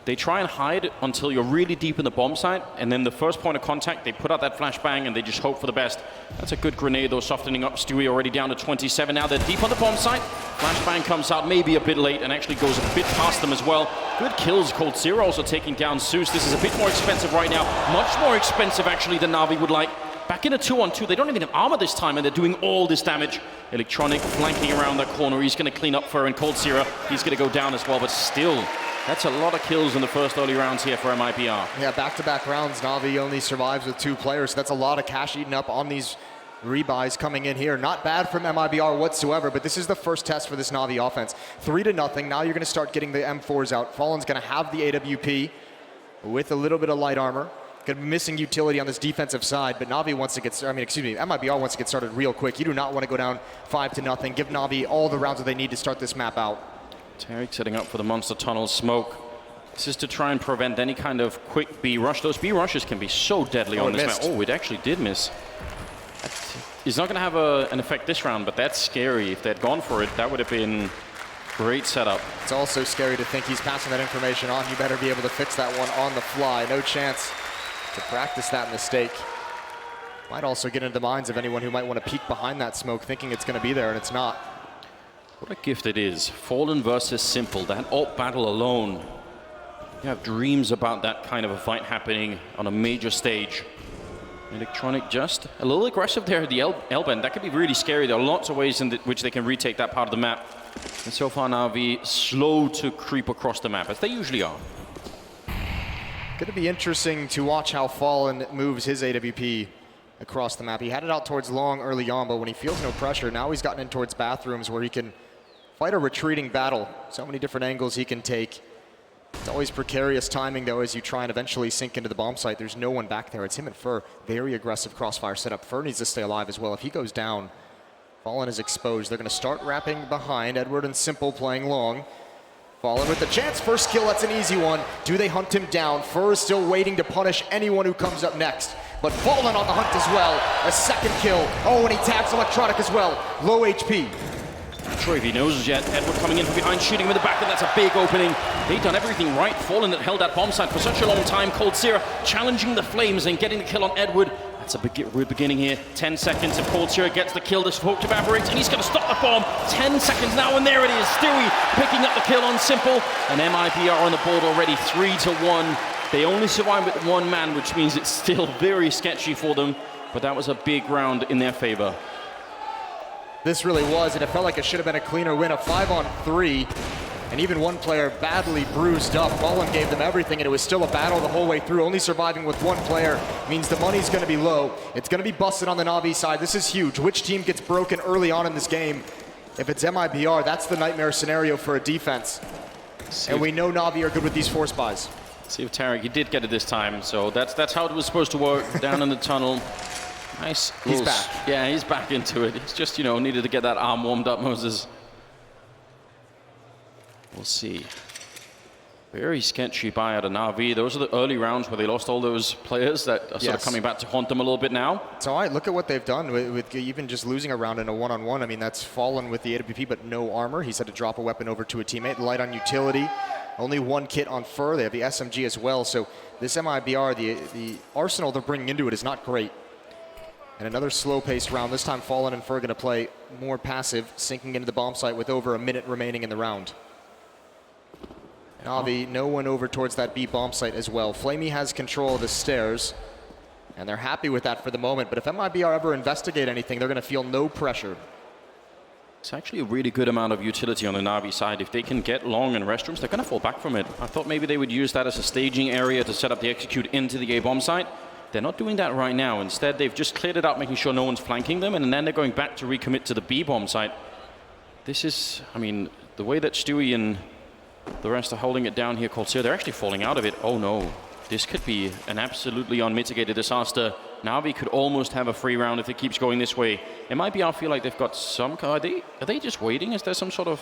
They try and hide until you're really deep in the bomb site, and then the first point of contact, they put out that flashbang and they just hope for the best. That's a good grenade, though, softening up Stewie already down to 27. Now they're deep on the bomb site. Flashbang comes out maybe a bit late and actually goes a bit past them as well. Good kills. coldzera also taking down Zeus. This is a bit more expensive right now. Much more expensive, actually, than NaVi would like. Back in a 2-on-2, they don't even have armor this time, and they're doing all this damage. Electronic flanking around that corner. He's going to clean up for and coldzera. He's going to go down as well, but still, that's a lot of kills in the first early rounds here for MiBR. Yeah, back-to-back rounds. NaVi only survives with 2 players. So that's a lot of cash eaten up on these rebuys coming in here. Not bad from MiBR whatsoever, but this is the first test for this NaVi offense. 3-0. Now you're going to start getting the M4s out. Fallen's going to have the AWP with a little bit of light armor. Going to be missing utility on this defensive side, but NaVi wants to get, MiBR wants to get started real quick. You do not want to go down 5-0. Give NaVi all the rounds that they need to start this map out. Tarek setting up for the monster tunnel smoke. This is to try and prevent any kind of quick B rush. Those B rushes can be so deadly on this map. Oh, it actually did miss. He's not going to have an effect this round, but that's scary. If they'd gone for it, that would have been great setup. It's also scary to think he's passing that information on. You better be able to fix that one on the fly. No chance to practice that mistake. Might also get into the minds of anyone who might want to peek behind that smoke thinking it's going to be there, and it's not. What a gift it is. Fallen versus Simple. That alt battle alone. You have dreams about that kind of a fight happening on a major stage. Electronic just a little aggressive there at the L-bend. That could be really scary. There are lots of ways in which they can retake that part of the map. And so far NaVi slow to creep across the map, as they usually are. Going to be interesting to watch how Fallen moves his AWP across the map. He had it out towards long early on, but when he feels no pressure, now he's gotten in towards bathrooms where he can fight a retreating battle. So many different angles he can take. It's always precarious timing, though, as you try and eventually sink into the bomb site. There's no one back there. It's him and Fur. Very aggressive crossfire setup. Fur needs to stay alive as well. If he goes down, Fallen is exposed. They're going to start wrapping behind. Edward and Simple playing long. Fallen with the chance. First kill, that's an easy one. Do they hunt him down? Fur is still waiting to punish anyone who comes up next. But Fallen on the hunt as well. A second kill. Oh, and he tags Electronic as well. Low HP. Not sure if he knows yet. Edward coming in from behind, shooting him in the back, and that's a big opening. They've done everything right. Fallen that held that bomb site for such a long time. coldzera challenging the flames and getting the kill on Edward. That's a good beginning here. 10 seconds. If coldzera gets the kill, the smoke evaporates, and he's going to stop the bomb. 10 seconds now, and there it is. Stewie picking up the kill on Simple. And MiBR on the board already, 3-1. They only survived with one man, which means it's still very sketchy for them. But that was a big round in their favor. This really was, and it felt like it should have been a cleaner win. A 5-on-3. and even one player badly bruised up. Fallen gave them everything, and it was still a battle the whole way through. Only surviving with one player means the money's going to be low. It's going to be busted on the NaVi side. This is huge. Which team gets broken early on in this game? If it's MiBR, that's the nightmare scenario for a defense. And we know NaVi are good with these force buys. See if Tarek, he did get it this time, so that's how it was supposed to work, down in the tunnel. Nice. He's back. Yeah, he's back into it. He's just, needed to get that arm warmed up, Moses. We'll see. Very sketchy buy out of NaVi. Those are the early rounds where they lost all those players that are sort of coming back to haunt them a little bit now. It's all right. Look at what they've done with even just losing a round in a one-on-one. I mean, that's Fallen with the AWP, but no armor. He's had to drop a weapon over to a teammate. Light on utility. Only one kit on Fur. They have the SMG as well. So this MiBR, the arsenal they're bringing into it is not great. And another slow-paced round. This time Fallen and Fur going to play more passive, sinking into the bomb site with over a minute remaining in the round. NaVi, no one over towards that B bomb site as well. Flamey has control of the stairs, and they're happy with that for the moment. But if MiBR ever investigate anything, they're going to feel no pressure. It's actually a really good amount of utility on the NaVi side. If they can get long in restrooms, they're going to fall back from it. I thought maybe they would use that as a staging area to set up the execute into the A bomb site. They're not doing that right now. Instead, they've just cleared it up, making sure no one's flanking them, and then they're going back to recommit to the B bomb site. This is, I mean, the way that Stewie and the rest are holding it down here, Coltier, they're actually falling out of it. Oh no, this could be an absolutely unmitigated disaster. NaVi could almost have a free round if it keeps going this way. It might be, I feel like they've got some, are they just waiting? Is there some sort of...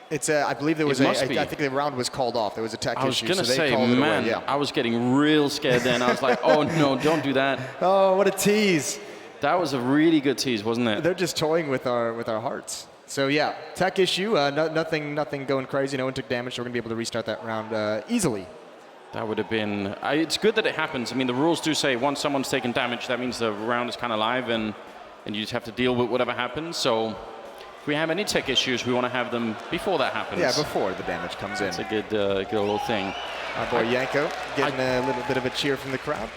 It's I believe there was I think the round was called off. There was a tech issue. I was going to say, man, away, yeah. I was getting real scared then. I was like, oh no, don't do that. Oh, what a tease. That was a really good tease, wasn't it? They're just toying with our hearts. So yeah, tech issue, nothing going crazy. No one took damage, so we're going to be able to restart that round easily. That would have been... it's good that it happens. I mean, the rules do say once someone's taken damage, that means the round is kind of live, and you just have to deal with whatever happens. So if we have any tech issues, we want to have them before that happens. Yeah, before the damage comes in. It's a good little thing. Our boy Yanko getting a little bit of a cheer from the crowd.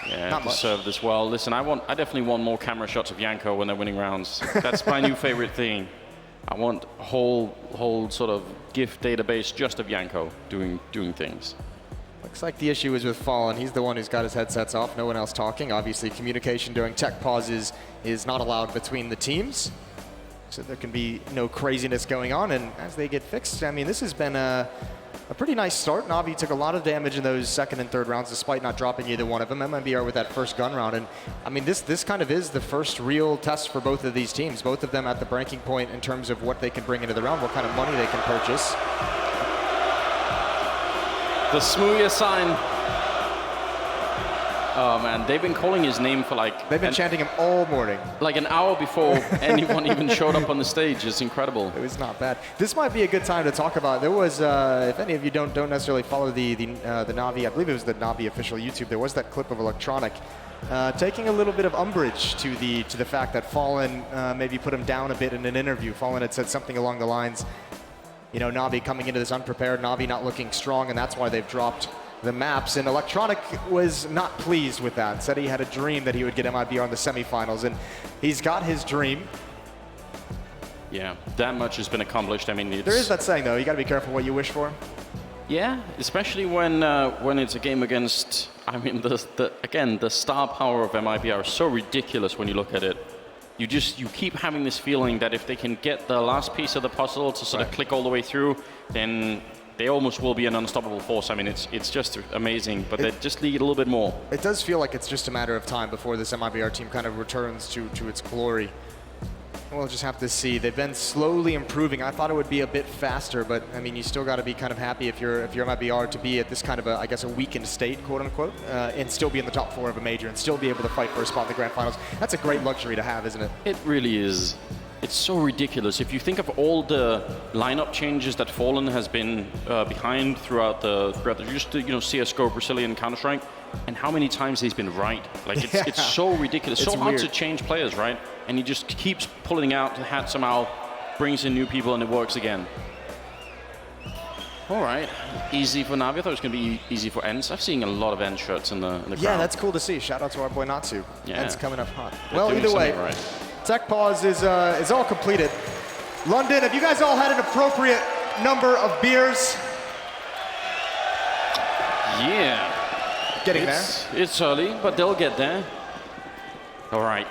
Yeah, not deserved as well. Listen, I definitely want more camera shots of Yanko when they're winning rounds. That's my new favorite thing. I want a whole sort of GIF database just of Yanko doing things. Looks like the issue is with Fallen. He's the one who's got his headsets off, no one else talking. Obviously, communication during tech pauses is not allowed between the teams, so there can be no craziness going on. And as they get fixed, I mean, this has been a pretty nice start. NaVi took a lot of damage in those second and third rounds, despite not dropping either one of them. MiBR with that first gun round, and I mean, this kind of is the first real test for both of these teams. Both of them at the breaking point in terms of what they can bring into the round, what kind of money they can purchase. The Smooya sign. Oh man, they've been calling his name for like... They've been chanting him all morning. Like an hour before anyone even showed up on the stage. It's incredible. It was not bad. This might be a good time to talk about. There was, if any of you don't necessarily follow the NaVi, I believe it was the NaVi official YouTube. There was that clip of Electronic taking a little bit of umbrage to the fact that Fallen maybe put him down a bit in an interview. Fallen had said something along the lines, you know, NaVi coming into this unprepared, NaVi not looking strong, and that's why they've dropped the maps. And Electronic was not pleased with that. Said he had a dream that he would get MiBR in the semifinals, and he's got his dream. Yeah, that much has been accomplished. I mean, there is that saying though, you got to be careful what you wish for. Yeah, especially when it's a game against, I mean, the star power of MiBR is so ridiculous when you look at it. You keep having this feeling that if they can get the last piece of the puzzle to sort of click all the way through, then they almost will be an unstoppable force. I mean, it's just amazing, but they just need a little bit more. It does feel like it's just a matter of time before this MiBR team kind of returns to its glory. We'll just have to see. They've been slowly improving. I thought it would be a bit faster, but I mean, you still got to be kind of happy if you're MiBR to be at this kind of I guess a weakened state, quote unquote, and still be in the top 4 of a major and still be able to fight for a spot in the grand finals. That's a great luxury to have, isn't it? It really is. It's so ridiculous. If you think of all the lineup changes that Fallen has been behind throughout the just CS:GO, Brazilian Counter-Strike, and how many times he's been right. Like it's so ridiculous. It's so hard to change players, right? And he just keeps pulling out the hat somehow, brings in new people, and it works again. All right, easy for NaVi. I thought it was going to be easy for ENCE. I've seen a lot of ENCE shirts in the crowd. Yeah, that's cool to see. Shout out to our boy Natsu. Yeah. ENCE coming up hot. They're well, either way, tech pause is all completed. London, have you guys all had an appropriate number of beers. Yeah. Getting there. It's early, but they'll get there. All right,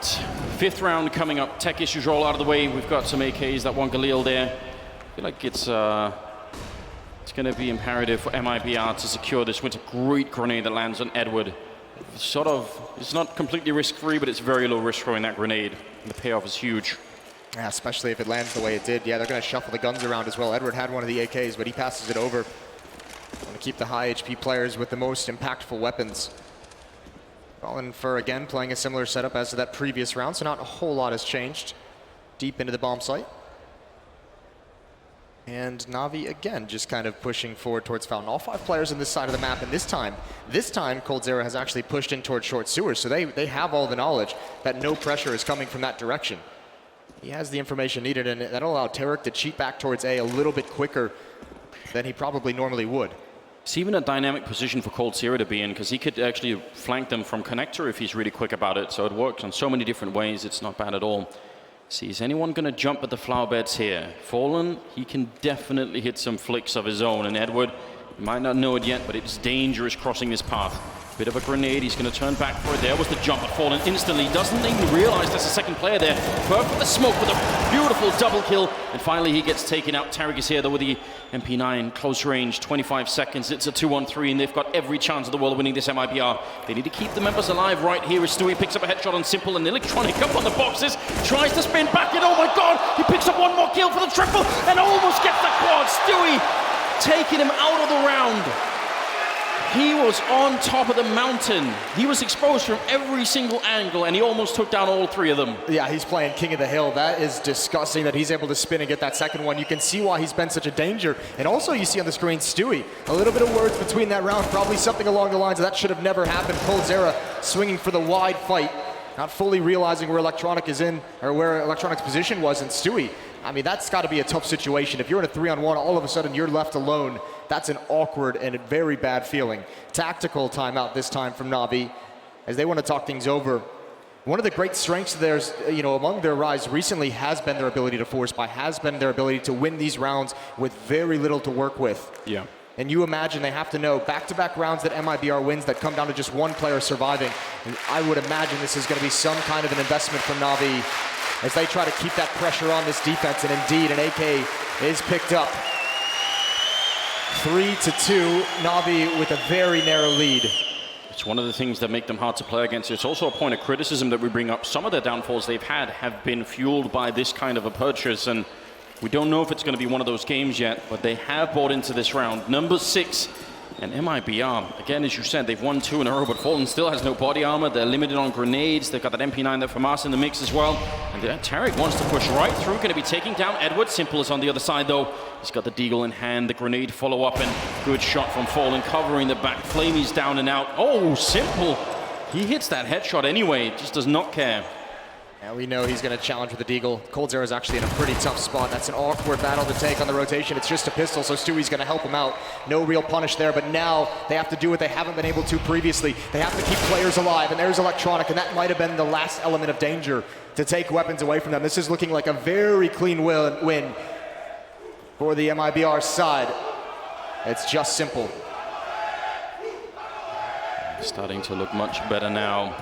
5th round coming up. Tech issues are all out of the way. We've got some AKs, that one Galil there. I feel like it's going to be imperative for MiBR to secure this with a great grenade that lands on Edward. Sort of, it's not completely risk-free, but it's very low risk throwing that grenade. And the payoff is huge. Yeah, especially if it lands the way it did. Yeah, they're going to shuffle the guns around as well. Edward had one of the AKs, but he passes it over. Want to keep the high HP players with the most impactful weapons. Fallen for, again, playing a similar setup as to that previous round, so not a whole lot has changed. Deep into the bomb site. And NaVi, again, just kind of pushing forward towards Fountain. All 5 players on this side of the map, and this time, coldzera has actually pushed in towards short sewers, so they have all the knowledge that no pressure is coming from that direction. He has the information needed, and that'll allow Tarek to cheat back towards A a little bit quicker than he probably normally would. It's even a dynamic position for coldzera to be in, because he could actually flank them from connector if he's really quick about it. So it works on so many different ways. It's not bad at all. See, is anyone going to jump at the flower beds here? Fallen, he can definitely hit some flicks of his own. And Edward, you might not know it yet, but it's dangerous crossing this path. Bit of a grenade, he's going to turn back for it. There was the jump, but Fallen instantly doesn't even realize there's a second player there. Perfect the smoke with a beautiful double kill. And finally he gets taken out. Tarek is here though with the MP9, close range, 25 seconds. It's a 2-on-3 and they've got every chance of the world of winning this MiBR. They need to keep the members alive right here as Stewie picks up a headshot on Simple and Electronic up on the boxes. Tries to spin back and oh my god, he picks up one more kill for the triple and almost gets the quad. Stewie taking him out of the round. He was on top of the mountain. He was exposed from every single angle, and he almost took down all 3 of them. Yeah, he's playing King of the Hill. That is disgusting that he's able to spin and get that second one. You can see why he's been such a danger. And also you see on the screen, Stewie, a little bit of words between that round, probably something along the lines of that should have never happened. coldzera swinging for the wide fight, not fully realizing where Electronic is in, or where Electronic's position was, and Stewie, I mean, that's got to be a tough situation. If you're in a 3-on-1, all of a sudden you're left alone. That's an awkward and a very bad feeling. Tactical timeout this time from NaVi, as they want to talk things over. One of the great strengths of theirs, among their rise recently has been their ability to force buy, has been their ability to win these rounds with very little to work with. Yeah. And you imagine they have to know back-to-back rounds that MiBR wins that come down to just one player surviving. And I would imagine this is going to be some kind of an investment from NaVi as they try to keep that pressure on this defense. And indeed, an AK is picked up. 3-2, NaVi with a very narrow lead. It's one of the things that make them hard to play against. It's also a point of criticism that we bring up. Some of the downfalls they've had have been fueled by this kind of a purchase, and we don't know if it's going to be one of those games yet, but they have bought into this round. Number 6, and MiBR, again, as you said, they've won 2 in a row, but Fallen still has no body armor. They're limited on grenades. They've got that MP9 there from us in the mix as well. And Tarek wants to push right through, going to be taking down Edward. Simple is on the other side, though. He's got the deagle in hand, the grenade follow-up, and good shot from Fallen, covering the back. Flamey's down and out. Oh, Simple. He hits that headshot anyway, just does not care. And we know he's going to challenge with the deagle. coldzera is actually in a pretty tough spot. That's an awkward battle to take on the rotation. It's just a pistol, so Stewie's going to help him out. No real punish there, but now they have to do what they haven't been able to previously. They have to keep players alive, and there's Electronic, and that might have been the last element of danger to take weapons away from them. This is looking like a very clean win for the MiBR side. It's just Simple. Starting to look much better now.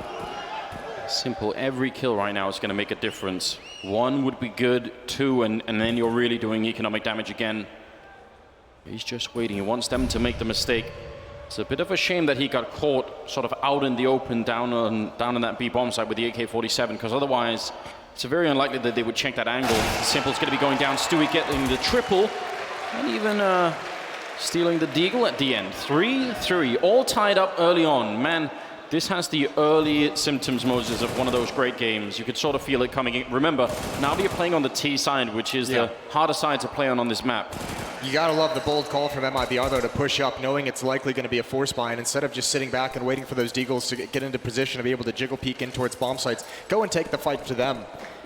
Simple, every kill right now is going to make a difference. 1 would be good, 2, and then you're really doing economic damage again. He's just waiting. He wants them to make the mistake. It's a bit of a shame that he got caught sort of out in the open down on that B bomb site with the AK-47, because otherwise it's very unlikely that they would check that angle. Simple's going to be going down. Stewie getting the triple, and even stealing the deagle at the end. 3-3, all tied up early on. Man, this has the early symptoms, Moses, of one of those great games. You could sort of feel it coming in. Remember, now you're playing on the T side, which is the harder side to play on this map. You gotta love the bold call from MiBR, though, to push up, knowing it's likely going to be a force buy, and instead of just sitting back and waiting for those deagles to get into position to be able to jiggle peek in towards bomb sites, go and take the fight to them.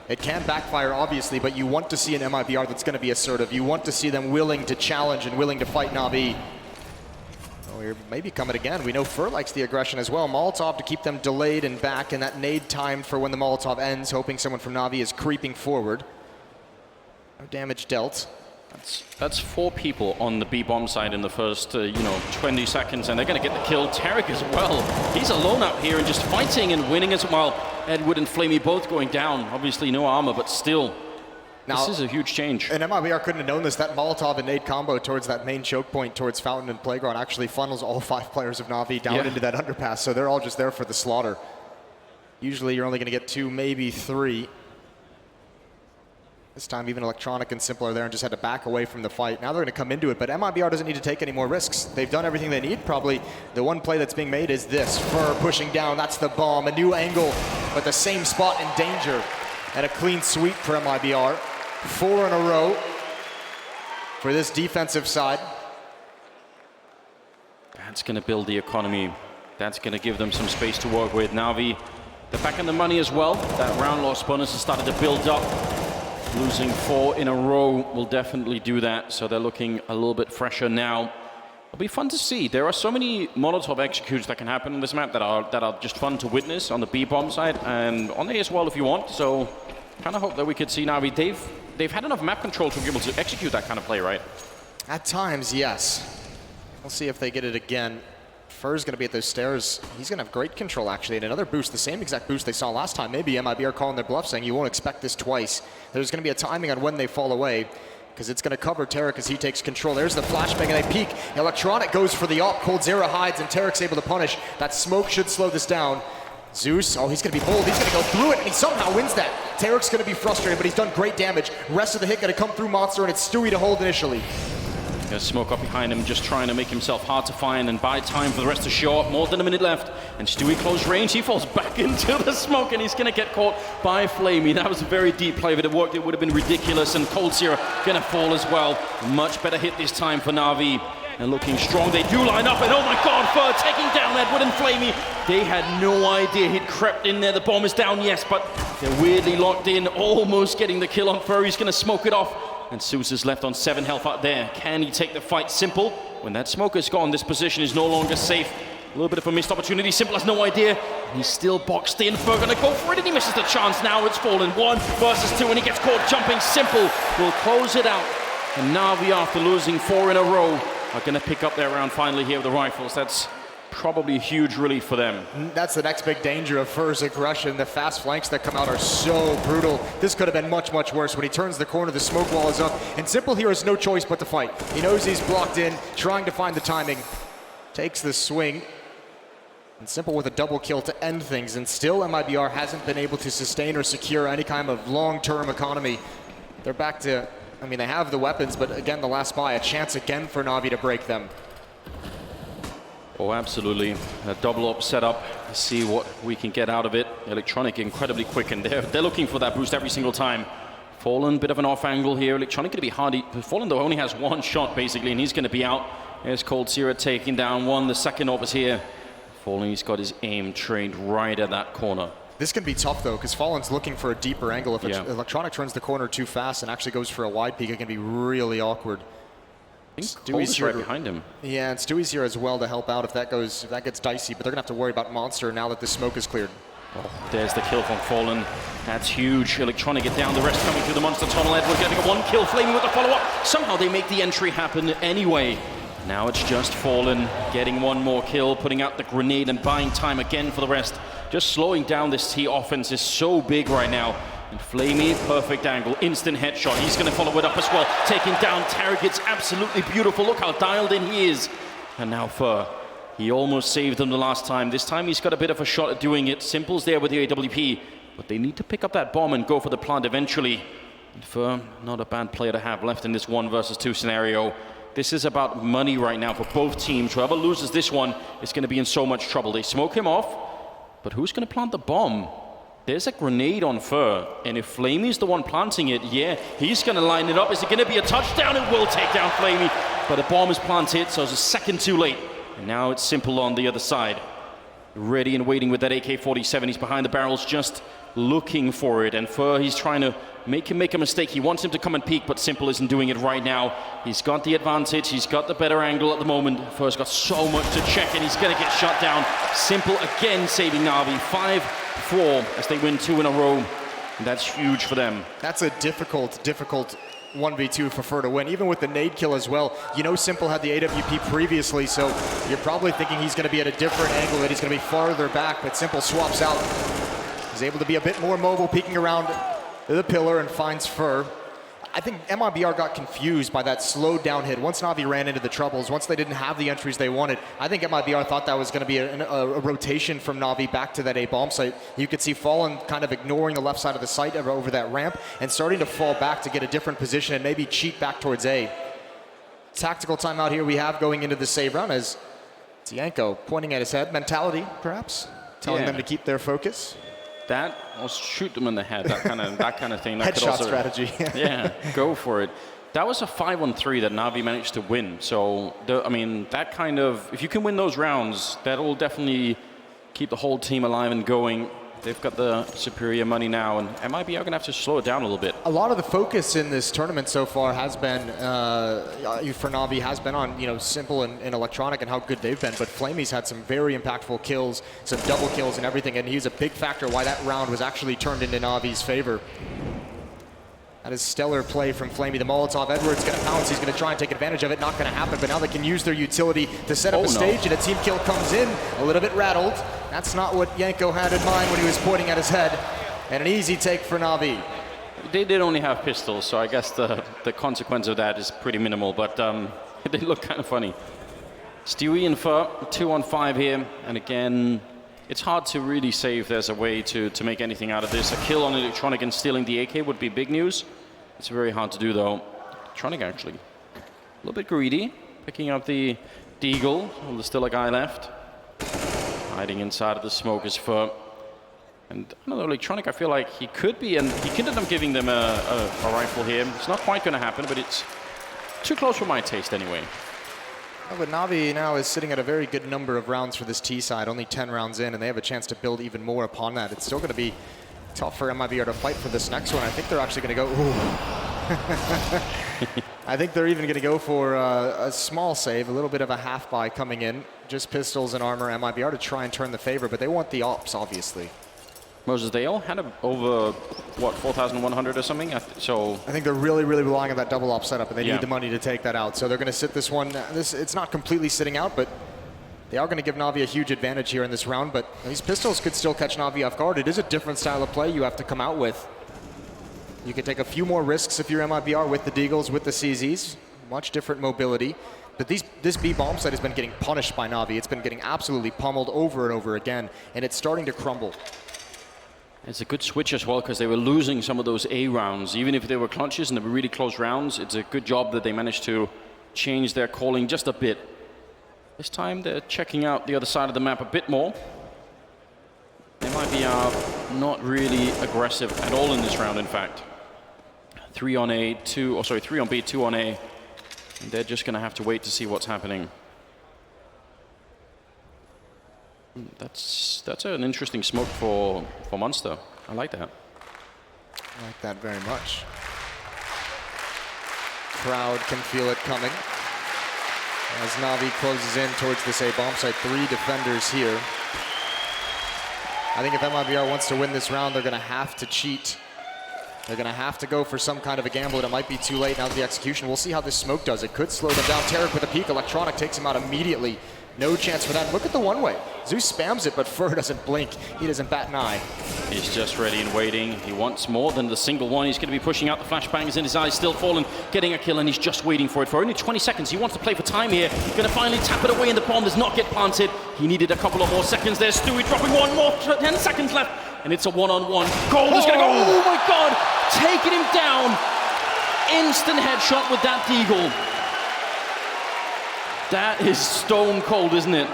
It can backfire, obviously, but you want to see an MiBR that's going to be assertive. You want to see them willing to challenge and willing to fight NaVi. We're maybe coming again. We know Fur likes the aggression as well. Molotov to keep them delayed and back, and that nade timed for when the Molotov ends, hoping someone from NaVi is creeping forward. No damage dealt. That's 4 people on the B-bomb side in the first, 20 seconds, and they're going to get the kill. Tarek as well. He's alone out here and just fighting and winning as well. Edward and Flamey both going down. Obviously no armor, but still. Now, this is a huge change. And MiBR couldn't have known this. That Molotov and nade combo towards that main choke point towards Fountain and Playground actually funnels all 5 players of NaVi down into that underpass. So they're all just there for the slaughter. Usually you're only going to get 2, maybe 3. This time even Electronic and Simple are there and just had to back away from the fight. Now they're going to come into it, but MiBR doesn't need to take any more risks. They've done everything they need. Probably the one play that's being made is this. Fur pushing down, that's the bomb. A new angle, but the same spot in danger. And a clean sweep for MiBR. 4 in a row for this defensive side. That's going to build the economy. That's going to give them some space to work with. NaVi, they're back in the money as well. That round loss bonus has started to build up. Losing 4 in a row will definitely do that, so they're looking a little bit fresher now. It'll be fun to see. There are so many Molotov executes that can happen on this map that are just fun to witness on the B-bomb side and on A as well if you want. So kind of hope that we could see NaVi. They've had enough map control to be able to execute that kind of play, right? At times, yes. We'll see if they get it again. Fur's going to be at those stairs. He's going to have great control, actually, and another boost, the same exact boost they saw last time. Maybe MiBR calling their bluff, saying you won't expect this twice. There's going to be a timing on when they fall away, because it's going to cover Tarek as he takes control. There's the flashbang, and they peek. Electronic goes for the op. coldzera hides, and Tarek's able to punish. That smoke should slow this down. Zeus, oh, he's going to be bold. He's going to go through it, and he somehow wins that. Tarek's going to be frustrated, but he's done great damage. Rest of the hit going to come through Monster, and it's Stewie to hold initially. Gonna smoke up behind him, just trying to make himself hard to find and buy time for the rest to show up. More than a minute left, and Stewie close range. He falls back into the smoke, and he's gonna get caught by Flamey. That was a very deep play. If it had worked, it would have been ridiculous. And coldzera gonna fall as well. Much better hit this time for NaVi. And looking strong, they do line up, and oh my God, Fur taking down Edward and Flamey. They had no idea he'd crept in there. The bomb is down, yes, but they're weirdly locked in, almost getting the kill on Fur. He's gonna smoke it off. And Zeus is left on 7 health out there. Can he take the fight? Simple. When that smoke is gone, this position is no longer safe. A little bit of a missed opportunity. Simple has no idea. He's still boxed in. Fur gonna go for it, and he misses the chance. Now it's fallen 1 versus 2, and he gets caught jumping. Simple will close it out. And NaVi, after losing 4 in a row, are gonna pick up their round finally here with the rifles. That's probably a huge relief for them. That's the next big danger of Fur's aggression. The fast flanks that come out are so brutal. This could have been much, much worse. When he turns the corner, the smoke wall is up, and Simple here has no choice but to fight. He knows he's blocked in, trying to find the timing. Takes the swing, and Simple with a double kill to end things, and still MiBR hasn't been able to sustain or secure any kind of long-term economy. They're back to, I mean, they have the weapons, but again, the last buy, a chance again for NaVi to break them. Oh, absolutely. A double up setup. See what we can get out of it. Electronic incredibly quick, and they're looking for that boost every single time. Fallen, bit of an off angle here. Electronic going to be hardy. Fallen, though, only has 1 shot, basically, and he's going to be out. There's coldzera taking down 1. The second op is here. Fallen, he's got his aim trained right at that corner. This can be tough, though, because Fallen's looking for a deeper angle. If Electronic turns the corner too fast and actually goes for a wide peek, it can be really awkward. Stewie's here right behind him. Yeah, and Stewie's here as well to help out if that gets dicey, but they're gonna have to worry about Monster now that the smoke is cleared. Oh, there's the kill from Fallen. That's huge. Electronic get down, the rest coming through the Monster tunnel. Edward getting a 1 kill, Flamey with the follow-up. Somehow they make the entry happen anyway. Now it's just Fallen getting 1 more kill, putting out the grenade and buying time again for the rest. Just slowing down this T offense is so big right now. And Flamey, perfect angle, instant headshot. He's going to follow it up as well, taking down Tarek. It's absolutely beautiful. Look how dialed in he is. And now Fur. He almost saved them the last time. This time he's got a bit of a shot at doing it. Simple's there with the AWP, but they need to pick up that bomb and go for the plant eventually. And Fur, not a bad player to have left in this 1 versus 2 scenario. This is about money right now for both teams. Whoever loses this one is going to be in so much trouble. They smoke him off, but who's going to plant the bomb? There's a grenade on Fur, and if Flamey's the one planting it, yeah, he's going to line it up. Is it going to be a touchdown? It will take down Flamey, but a bomb is planted, so it's a second too late. And now it's Simple on the other side. Ready and waiting with that AK-47. He's behind the barrels, just looking for it. And Fur, he's trying to make him make a mistake. He wants him to come and peek, but Simple isn't doing it right now. He's got the advantage. He's got the better angle at the moment. Fur's got so much to check, and he's going to get shut down. Simple again saving NaVi. 5-4 as they win 2 in a row. And that's huge for them. That's a difficult 1v2 for Fur to win, even with the nade kill as well. You know Simple had the AWP previously, so you're probably thinking he's going to be at a different angle, that he's going to be farther back, but Simple swaps out. He's able to be a bit more mobile, peeking around the pillar and finds Fur. I think MiBR got confused by that slowed down hit. Once NaVi ran into the troubles, once they didn't have the entries they wanted, I think MiBR thought that was going to be a rotation from NaVi back to that A bomb site. You could see Fallen kind of ignoring the left side of the site over that ramp and starting to fall back to get a different position and maybe cheat back towards A. Tactical timeout here we have going into the save round as Yanko pointing at his head. Mentality, perhaps, telling them to keep their focus. That, or shoot them in the head, that kind of thing. That Headshot strategy. Yeah, go for it. That was a 5-on-3 that NaVi managed to win. So, I mean, that kind of, if you can win those rounds, that will definitely keep the whole team alive and going. They've got the superior money now, and MiBR are going to have to slow it down a little bit. A lot of the focus in this tournament so far has been, for NaVi, has been on Simple and Electronic and how good they've been. But Flamey's had some very impactful kills, some double kills and everything, and he's a big factor why that round was actually turned into NaVi's favor. That is stellar play from Flamey. The Molotov, Edward's going to pounce. He's going to try and take advantage of it. Not going to happen, but now they can use their utility to set up a stage, and a team kill comes in, a little bit rattled. That's not what Yanko had in mind when he was pointing at his head. And an easy take for NaVi. They did only have pistols, so I guess the consequence of that is pretty minimal, but they look kind of funny. Stewie and Fur, 2-on-5 here, and again, it's hard to really say if there's a way to make anything out of this. A kill on Electronic and stealing the AK would be big news. It's very hard to do, though. Electronic, actually, a little bit greedy, picking up the Deagle. Well, there's still a guy left. Hiding inside of the smoke is Fur. And I don't know, Electronic, I feel like he could be, and he could end up giving them a rifle here. It's not quite going to happen, but it's too close for my taste anyway. Well, but NaVi now is sitting at a very good number of rounds for this T side, only 10 rounds in, and they have a chance to build even more upon that. It's still going to be tough for MiBR to fight for this next one. I think they're actually going to go, ooh. I think they're even going to go for a small save, a little bit of a half buy coming in. Just pistols and armor, MiBR to try and turn the favor, but they want the ops, obviously. Moses, they all had over, what, 4,100 or something? So I think they're really, really relying on that double op setup, and they need the money to take that out. So they're going to sit this one. It's not completely sitting out, but they are going to give NaVi a huge advantage here in this round. But these pistols could still catch NaVi off guard. It is a different style of play you have to come out with. You can take a few more risks if you're MiBR with the Deagles, with the CZs. Much different mobility. But this B bomb site has been getting punished by NaVi. It's been getting absolutely pummeled over and over again, and it's starting to crumble. It's a good switch as well, because they were losing some of those A rounds. Even if they were clutches and they were really close rounds, it's a good job that they managed to change their calling just a bit. This time they're checking out the other side of the map a bit more. They might be not really aggressive at all in this round, in fact. 3 on A, 3 on B, 2 on A. And they're just going to have to wait to see what's happening. That's an interesting smoke for Monster. I like that. I like that very much. Crowd can feel it coming. As NaVi closes in towards this A bomb site, 3 defenders here. I think if MiBR wants to win this round, they're going to have to cheat. They're going to have to go for some kind of a gamble, and it might be too late now to the execution. We'll see how this smoke does. It could slow them down. Tarek with a peek. Electronic takes him out immediately. No chance for that. Look at the one-way. Zeus spams it, but Fur doesn't blink. He doesn't bat an eye. He's just ready and waiting. He wants more than the single one. He's going to be pushing out the flashbangs in his eyes, still falling, getting a kill, and he's just waiting for it. For only 20 seconds, he wants to play for time here. Going to finally tap it away, and the bomb does not get planted. He needed a couple of more seconds there. Stewie dropping one more, 10 seconds left, and it's a one-on-one. Gold is going to go, oh my God, taking him down. Instant headshot with that Deagle. That is stone cold, isn't it?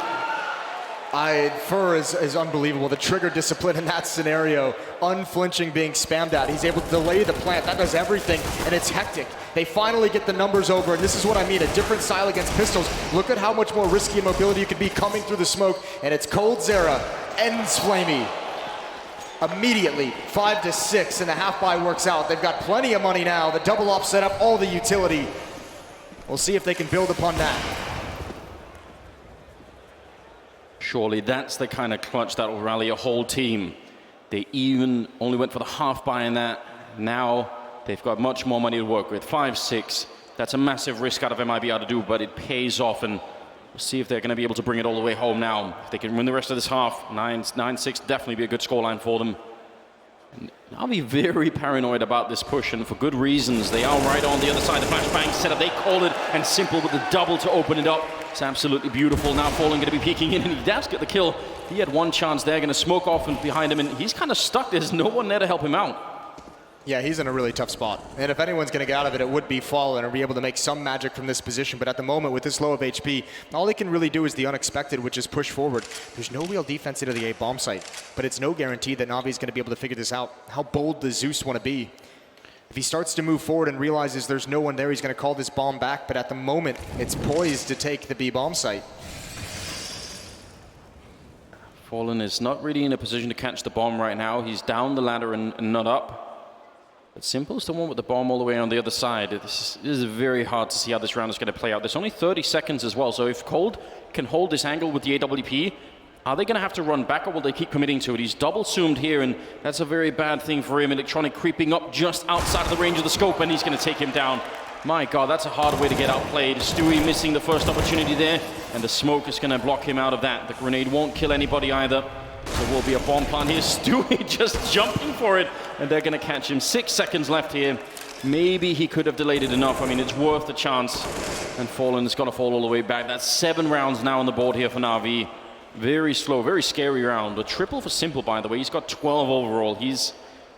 Fur is unbelievable. The trigger discipline in that scenario, unflinching being spammed at. He's able to delay the plant. That does everything, and it's hectic. They finally get the numbers over, and this is what I mean, a different style against pistols. Look at how much more risky and mobility you could be coming through the smoke, and it's Cold Zera, ends Flamey. Immediately, 5-6, and the half buy works out. They've got plenty of money now. The double op set up, all the utility. We'll see if they can build upon that. Surely that's the kind of clutch that will rally a whole team. They even only went for the half buy in that. Now they've got much more money to work with. 5-6. That's a massive risk out of MiBR to do, but it pays off, and we'll see if they're going to be able to bring it all the way home now. If they can win the rest of this half, 9-6, definitely be a good scoreline for them. And I'll be very paranoid about this push, and for good reasons. They are right on the other side. The flashbang setup, they called it, and Simple with the double to open it up. It's absolutely beautiful. Now Fallen going to be peeking in, and he does get the kill. He had one chance there, going to smoke off and behind him, and he's kind of stuck. There's no one there to help him out. Yeah, he's in a really tough spot. And if anyone's going to get out of it, it would be Fallen or be able to make some magic from this position. But at the moment, with this low of HP, all he can really do is the unexpected, which is push forward. There's no real defense into the A bomb site, but it's no guarantee that NaVi's going to be able to figure this out. How bold does Zeus want to be? If he starts to move forward and realizes there's no one there, he's going to call this bomb back. But at the moment, it's poised to take the B bomb site. Fallen is not really in a position to catch the bomb right now. He's down the ladder and not up. But Simple's the one with the bomb all the way on the other side. This is very hard to see how this round is going to play out. There's only 30 seconds as well, so if Cold can hold this angle with the AWP, are they going to have to run back, or will they keep committing to it? He's double zoomed here, and that's a very bad thing for him. Electronic creeping up just outside of the range of the scope, and he's going to take him down. My God, that's a hard way to get outplayed. Stewie missing the first opportunity there, and the smoke is going to block him out of that. The grenade won't kill anybody either. There will be a bomb plant here. Stewie just jumping for it, and they're going to catch him. 6 seconds left here. Maybe he could have delayed it enough. I mean, it's worth the chance. And Fallen is going to fall all the way back. That's 7 rounds now on the board here for NaVi. Very slow, very scary round. A triple for Simple, by the way. He's got 12 overall. He's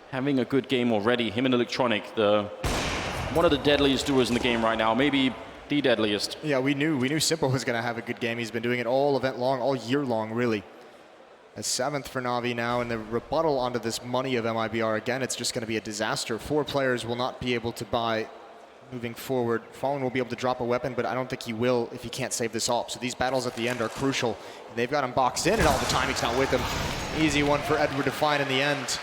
having a good game already. Him and Electronic, one of the deadliest duos in the game right now. Maybe the deadliest. Yeah, we knew Simple was going to have a good game. He's been doing it all event long, all year long, really. A 7th for NaVi now, and the rebuttal onto this money of MiBR. Again, it's just going to be a disaster. 4 players will not be able to buy moving forward. Fallen will be able to drop a weapon, but I don't think he will if he can't save this op. So these battles at the end are crucial. And they've got him boxed in, and all the timing's not with him. Easy one for Edward to find in the end.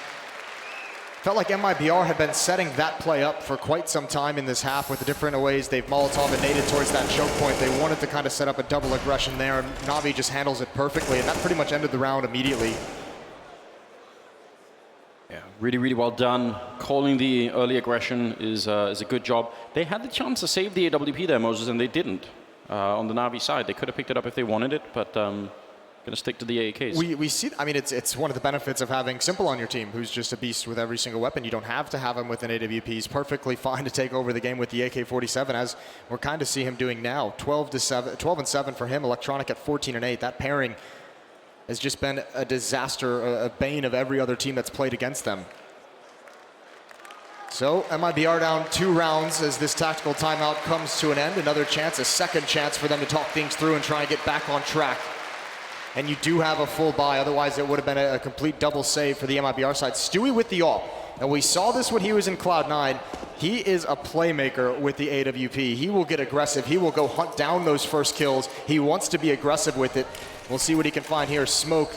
Felt like MiBR had been setting that play up for quite some time in this half with the different ways they've Molotov and naded towards that choke point. They wanted to kind of set up a double aggression there, and NaVi just handles it perfectly, and that pretty much ended the round immediately. Yeah, really, really well done. Calling the early aggression is a good job. They had the chance to save the AWP there, Moses, and they didn't. On the NaVi side, they could have picked it up if they wanted it, but going to stick to the AKs. We see, I mean, it's one of the benefits of having Simple on your team, who's just a beast with every single weapon. You don't have to have him with an AWP. He's perfectly fine to take over the game with the AK-47, as we're kind of see him doing now. 12-7 for him, Electronic at 14-8. That pairing has just been a disaster, a bane of every other team that's played against them. So MiBR down 2 rounds as this tactical timeout comes to an end. Another chance, a second chance for them to talk things through and try and get back on track. And you do have a full buy, otherwise it would have been a complete double save for the MiBR side. Stewie with the AWP. And we saw this when he was in Cloud9. He is a playmaker with the AWP. He will get aggressive. He will go hunt down those first kills. He wants to be aggressive with it. We'll see what he can find here. Smoke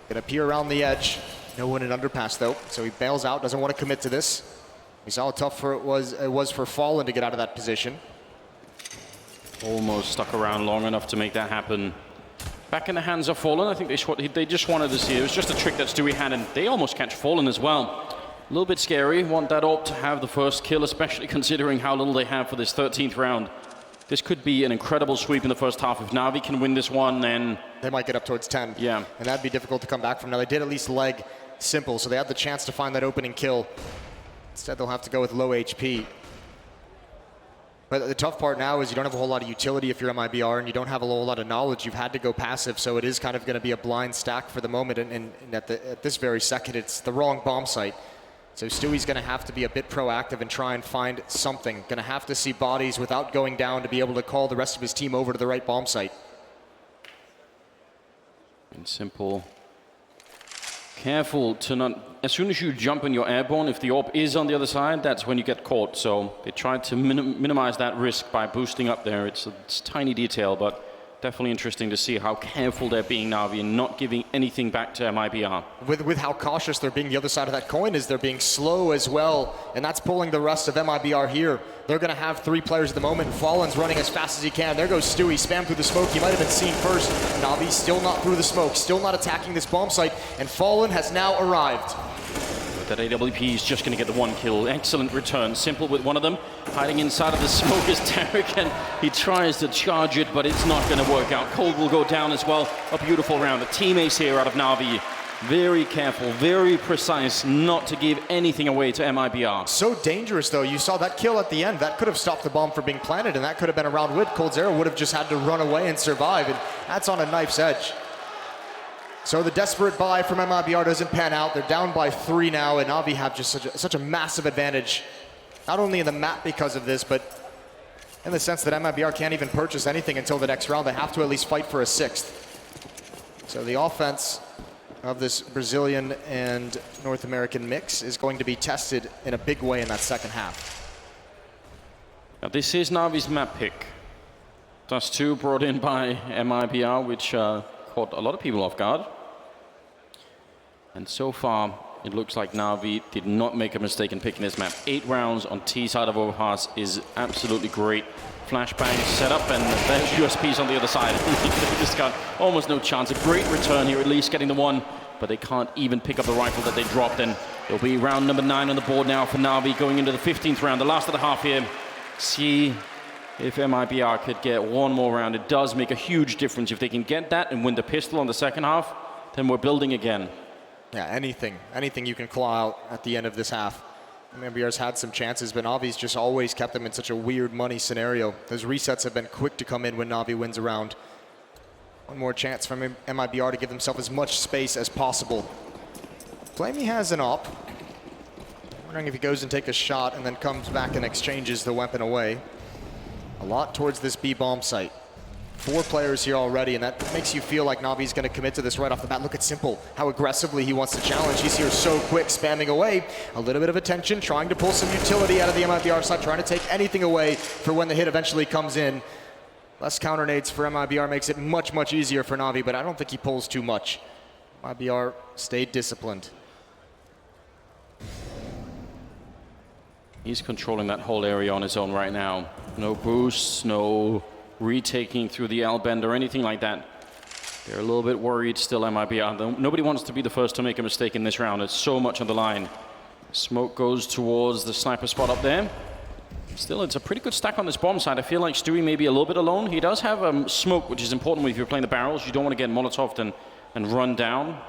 gonna peer around the edge. No one in underpass though, so he bails out, doesn't want to commit to this. We saw how tough it was for Fallen to get out of that position. Almost stuck around long enough to make that happen. Back in the hands of Fallen. I think they just wanted to see. It was just a trick that Stewie had, and they almost catch Fallen as well. A little bit scary. Want that AWP to have the first kill, especially considering how little they have for this 13th round. This could be an incredible sweep in the first half. If NaVi can win this one, then they might get up towards 10. Yeah. And that'd be difficult to come back from. Now, they did at least leg Simple, so they had the chance to find that opening kill. Instead, they'll have to go with low HP. But the tough part now is you don't have a whole lot of utility if you're MiBR, and you don't have a whole lot of knowledge. You've had to go passive, so it is kind of going to be a blind stack for the moment. And at this very second, it's the wrong bomb site. So Stewie's going to have to be a bit proactive and try and find something. Going to have to see bodies without going down to be able to call the rest of his team over to the right bomb site. And Simple. Careful to not, as soon as you jump in your airborne, if the AWP is on the other side, that's when you get caught. So they tried to minimize that risk by boosting up there. It's a tiny detail, but definitely interesting to see how careful they're being NaVi and not giving anything back to MiBR. With how cautious they're being, the other side of that coin is they're being slow as well, and that's pulling the rest of MiBR here. They're going to have 3 players at the moment. Fallen's running as fast as he can. There goes Stewie, spam through the smoke. He might have been seen first. NaVi still not through the smoke, still not attacking this bomb site, and Fallen has now arrived. that AWP is just going to get the one kill. Excellent return. Simple with one of them. Hiding inside of the smoke is Tarek, and he tries to charge it, but it's not going to work out. Cold will go down as well. A beautiful round. A team ace here out of NaVi. Very careful, very precise, not to give anything away to MiBR. So dangerous, though. You saw that kill at the end. That could have stopped the bomb from being planted, and that could have been a round win. coldzera would have just had to run away and survive, and that's on a knife's edge. So the desperate buy from MiBR doesn't pan out. They're down by 3 now, and NaVi have just such a massive advantage, not only in the map because of this, but in the sense that MiBR can't even purchase anything until the next round. They have to at least fight for a 6th. So the offense of this Brazilian and North American mix is going to be tested in a big way in that second half. Now this is NaVi's map pick. Dust 2 brought in by MiBR, which caught a lot of people off guard. And so far, it looks like NaVi did not make a mistake in picking this map. 8 rounds on T side of Overpass is absolutely great. Flashbang set up, and there's USPs on the other side. They just got almost no chance. A great return here, at least getting the one, but they can't even pick up the rifle that they dropped. And it'll be round number 9 on the board now for NaVi, going into the 15th round, the last of the half here. See if MiBR could get one more round. It does make a huge difference. If they can get that and win the pistol on the second half, then we're building again. Yeah, anything you can claw out at the end of this half. MiBR's had some chances, but NaVi's just always kept them in such a weird money scenario. Those resets have been quick to come in when NaVi wins a round. One more chance from MiBR to give themselves as much space as possible. Flamey has an op. Wondering if he goes and takes a shot and then comes back and exchanges the weapon away. A lot towards this B bomb site. 4 players here already, and that makes you feel like NaVi's going to commit to this right off the bat. Look at Simple, how aggressively he wants to challenge. He's here so quick, spamming away. A little bit of attention, trying to pull some utility out of the MiBR side, trying to take anything away for when the hit eventually comes in. Less counter nades for MiBR makes it much, much easier for NaVi, but I don't think he pulls too much. MiBR stayed disciplined. He's controlling that whole area on his own right now. No boosts, no retaking through the L-bend or anything like that. They're a little bit worried still, MiBR. Nobody wants to be the first to make a mistake in this round. It's so much on the line. Smoke goes towards the sniper spot up there. Still, it's a pretty good stack on this bomb side. I feel like Stewie may be a little bit alone. He does have smoke, which is important if you're playing the barrels. You don't want to get Molotoved and run down.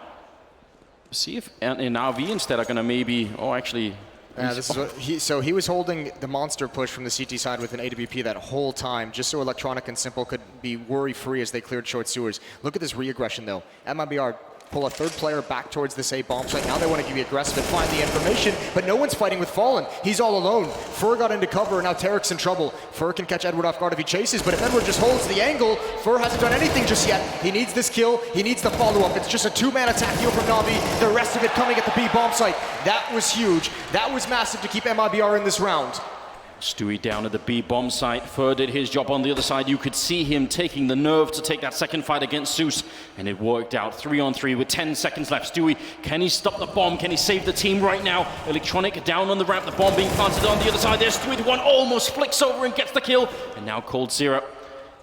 See if in RV instead are going to maybe... Oh, actually... Yeah, this is what he was holding the monster push from the CT side with an AWP that whole time, just so Electronic and Simple could be worry-free as they cleared short sewers. Look at this re-aggression, though. MiBR pull a 3rd player back towards this A bomb site. Now they want to be aggressive and find the information, but no one's fighting with Fallen. He's all alone. Fur got into cover, and now Tarek's in trouble. Fur can catch Edward off guard if he chases, but if Edward just holds the angle, Fur hasn't done anything just yet. He needs this kill. He needs the follow-up. It's just a 2-man attack heal from NaVi. The rest of it coming at the B bomb site. That was huge. That was massive to keep MiBR in this round. Stewie down at the B bomb site. Fur did his job on the other side. You could see him taking the nerve to take that second fight against Zeus, and it worked out. 3-on-3 with 10 seconds left. Stewie, can he stop the bomb? Can he save the team right now? Electronic down on the ramp. The bomb being planted on the other side. There's Stewie. The one almost flicks over and gets the kill. And now coldzera.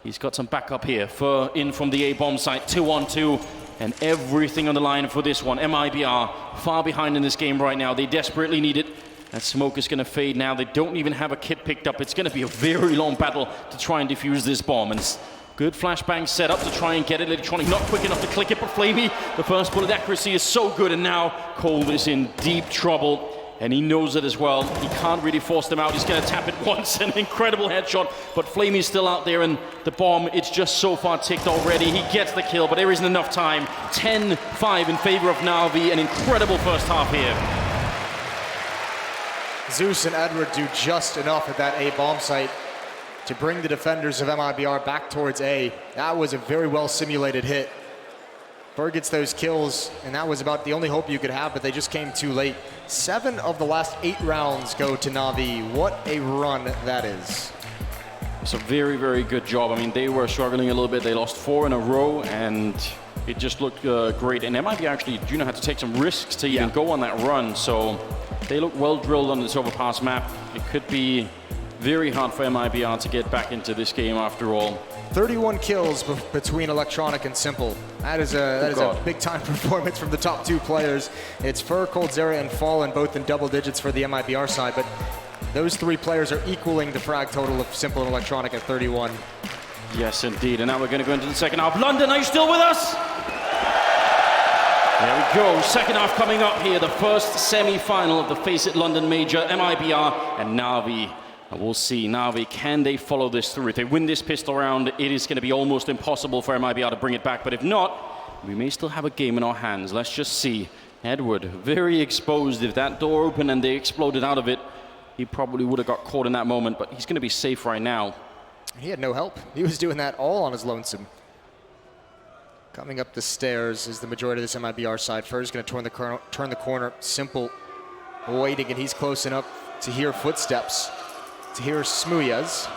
He's got some backup here. Fur in from the A bomb site. 2-on-2. And everything on the line for this one. MiBR far behind in this game right now. They desperately need it. That smoke is going to fade now. They don't even have a kit picked up. It's going to be a very long battle to try and defuse this bomb. And good flashbang set up to try and get it. Electronic not quick enough to click it, but Flamey, the first bullet accuracy is so good. And now Cold is in deep trouble. And he knows it as well. He can't really force them out. He's going to tap it once. An incredible headshot. But Flamey's still out there. And the bomb, it's just so far ticked already. He gets the kill, but there isn't enough time. 10-5 in favor of NaVi. An incredible first half here. Zeus and Edward do just enough at that A bomb site to bring the defenders of MiBR back towards A. That was a very well simulated hit. Fur gets those kills, and that was about the only hope you could have, but they just came too late. 7 of the last 8 rounds go to NaVi. What a run that is. It's a very, very good job. I mean, they were struggling a little bit. They lost 4 in a row, and it just looked great. And MiBR actually, had to take some risks to even go on that run, so they look well drilled on this Overpass map. It could be Very hard for MiBR to get back into this game after all. 31 kills between Electronic and Simple. That is a big-time performance from the top two players. It's Fur, coldzera, and Fallen, both in double digits for the MiBR side, but those three players are equaling the frag total of Simple and Electronic at 31. Yes, indeed. And now we're going to go into the second half. London, are you still with us? There we go. Second half coming up here. The first semi-final of the FACEIT London Major, MiBR and NaVi. And we'll see, NaVi, can they follow this through? If they win this pistol round, it is going to be almost impossible for MiBR to bring it back. But if not, we may still have a game in our hands. Let's just see. Edward, very exposed. If that door opened and they exploded out of it, he probably would have got caught in that moment. But he's going to be safe right now. He had no help. He was doing that all on his lonesome. Coming up the stairs is the majority of this MiBR side. Fur's going to turn the corner. Simple waiting, and he's close enough to hear footsteps. To hear Smuyas.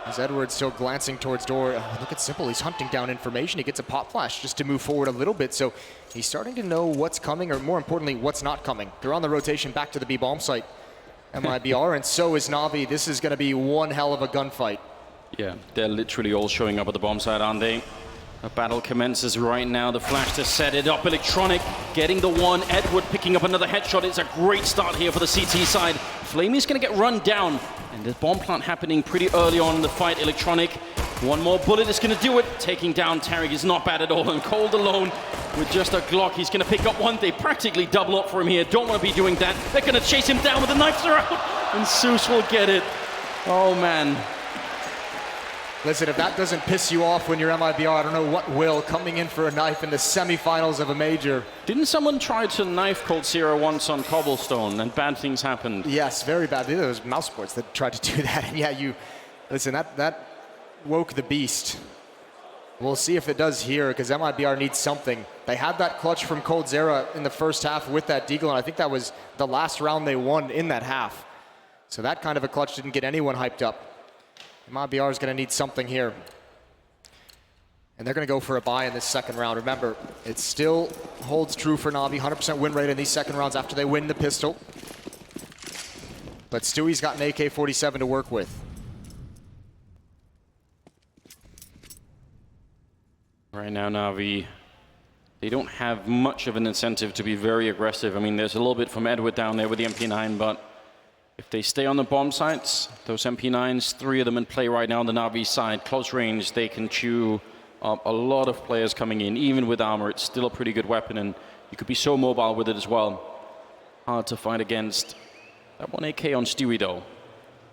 As Edward's still glancing towards door. Oh, look at Simple, he's hunting down information. He gets a pop flash just to move forward a little bit. So he's starting to know what's coming, or more importantly, what's not coming. They're on the rotation back to the B-bomb site. MiBR, and so is NaVi. This is going to be one hell of a gunfight. Yeah, they're literally all showing up at the bomb site, aren't they? A battle commences right now. The flash to set it up. Electronic getting the one. Edward picking up another headshot. It's a great start here for the CT side. Flamey's going to get run down. And the bomb plant happening pretty early on in the fight. Electronic, one more bullet is going to do it. Taking down Tarek is not bad at all. And Cold alone with just a Glock. He's going to pick up one. They practically double up for him here. Don't want to be doing that. They're going to chase him down with the knives are out. And Zeus will get it. Oh, man. Listen, if that doesn't piss you off when you're MiBR, I don't know what will. Coming in for a knife in the semifinals of a major. Didn't someone try to knife coldzera once on cobblestone and bad things happened? Yes, very bad. There was mouse sports that tried to do that. And yeah, listen, that woke the beast. We'll see if it does here, because MiBR needs something. They had that clutch from coldzera in the first half with that deagle, and I think that was the last round they won in that half. So that kind of a clutch didn't get anyone hyped up. MiBR is going to need something here. And they're going to go for a buy in this second round. Remember, it still holds true for NaVi. 100% win rate in these second rounds after they win the pistol. But Stewie's got an AK-47 to work with. Right now, NaVi, they don't have much of an incentive to be very aggressive. I mean, there's a little bit from Edward down there with the MP9, but if they stay on the bomb sites, those MP9s, 3 of them in play right now on the NaVi side, close range, they can chew up a lot of players coming in. Even with armor, it's still a pretty good weapon, and you could be so mobile with it as well. Hard to fight against. That one AK on Stewie, though.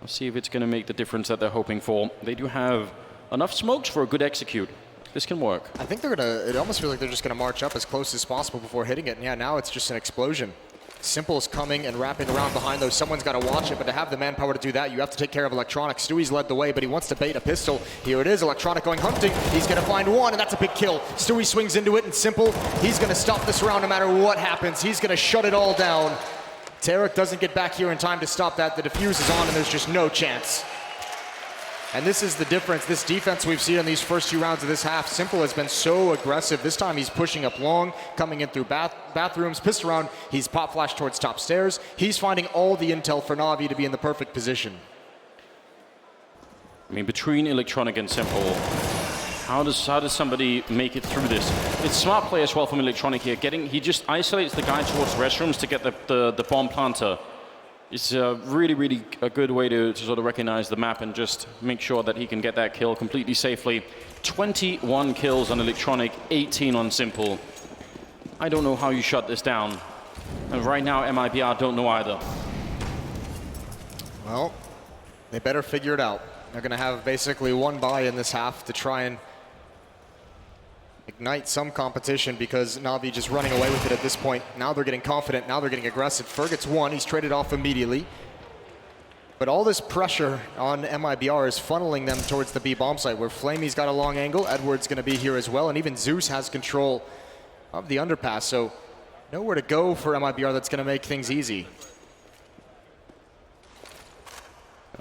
I'll see if it's going to make the difference that they're hoping for. They do have enough smokes for a good execute. This can work. I think they're going to, it almost feels like they're just going to march up as close as possible before hitting it. And yeah, now it's just an explosion. Simple's coming and wrapping around behind those. Someone's got to watch it, but to have the manpower to do that, you have to take care of Electronic. Stewie's led the way, but he wants to bait a pistol. Here it is, Electronic going hunting. He's going to find one, and that's a big kill. Stewie swings into it, and Simple, he's going to stop this round no matter what happens. He's going to shut it all down. Tarek doesn't get back here in time to stop that. The defuse is on, and there's just no chance. And this is the difference. This defense we've seen in these first 2 rounds of this half. Simple has been so aggressive. This time he's pushing up long, coming in through bathrooms, pistol round. He's pop flash towards top stairs. He's finding all the intel for NaVi to be in the perfect position. I mean, between Electronic and Simple, how does somebody make it through this? It's smart play as well from Electronic here. He just isolates the guy towards restrooms to get the bomb planter. It's really, really a good way to sort of recognize the map and just make sure that he can get that kill completely safely. 21 kills on Electronic, 18 on Simple. I don't know how you shut this down. And right now, MiBR don't know either. Well, they better figure it out. They're going to have basically one buy in this half to try and ignite some competition, because NaVi just running away with it at this point. Now they're getting confident. Now they're getting aggressive. Fer gets one. He's traded off immediately. But all this pressure on MiBR is funneling them towards the B bomb site, where Flamey's got a long angle. Edward's going to be here as well. And even Zeus has control of the underpass. So nowhere to go for MiBR that's going to make things easy.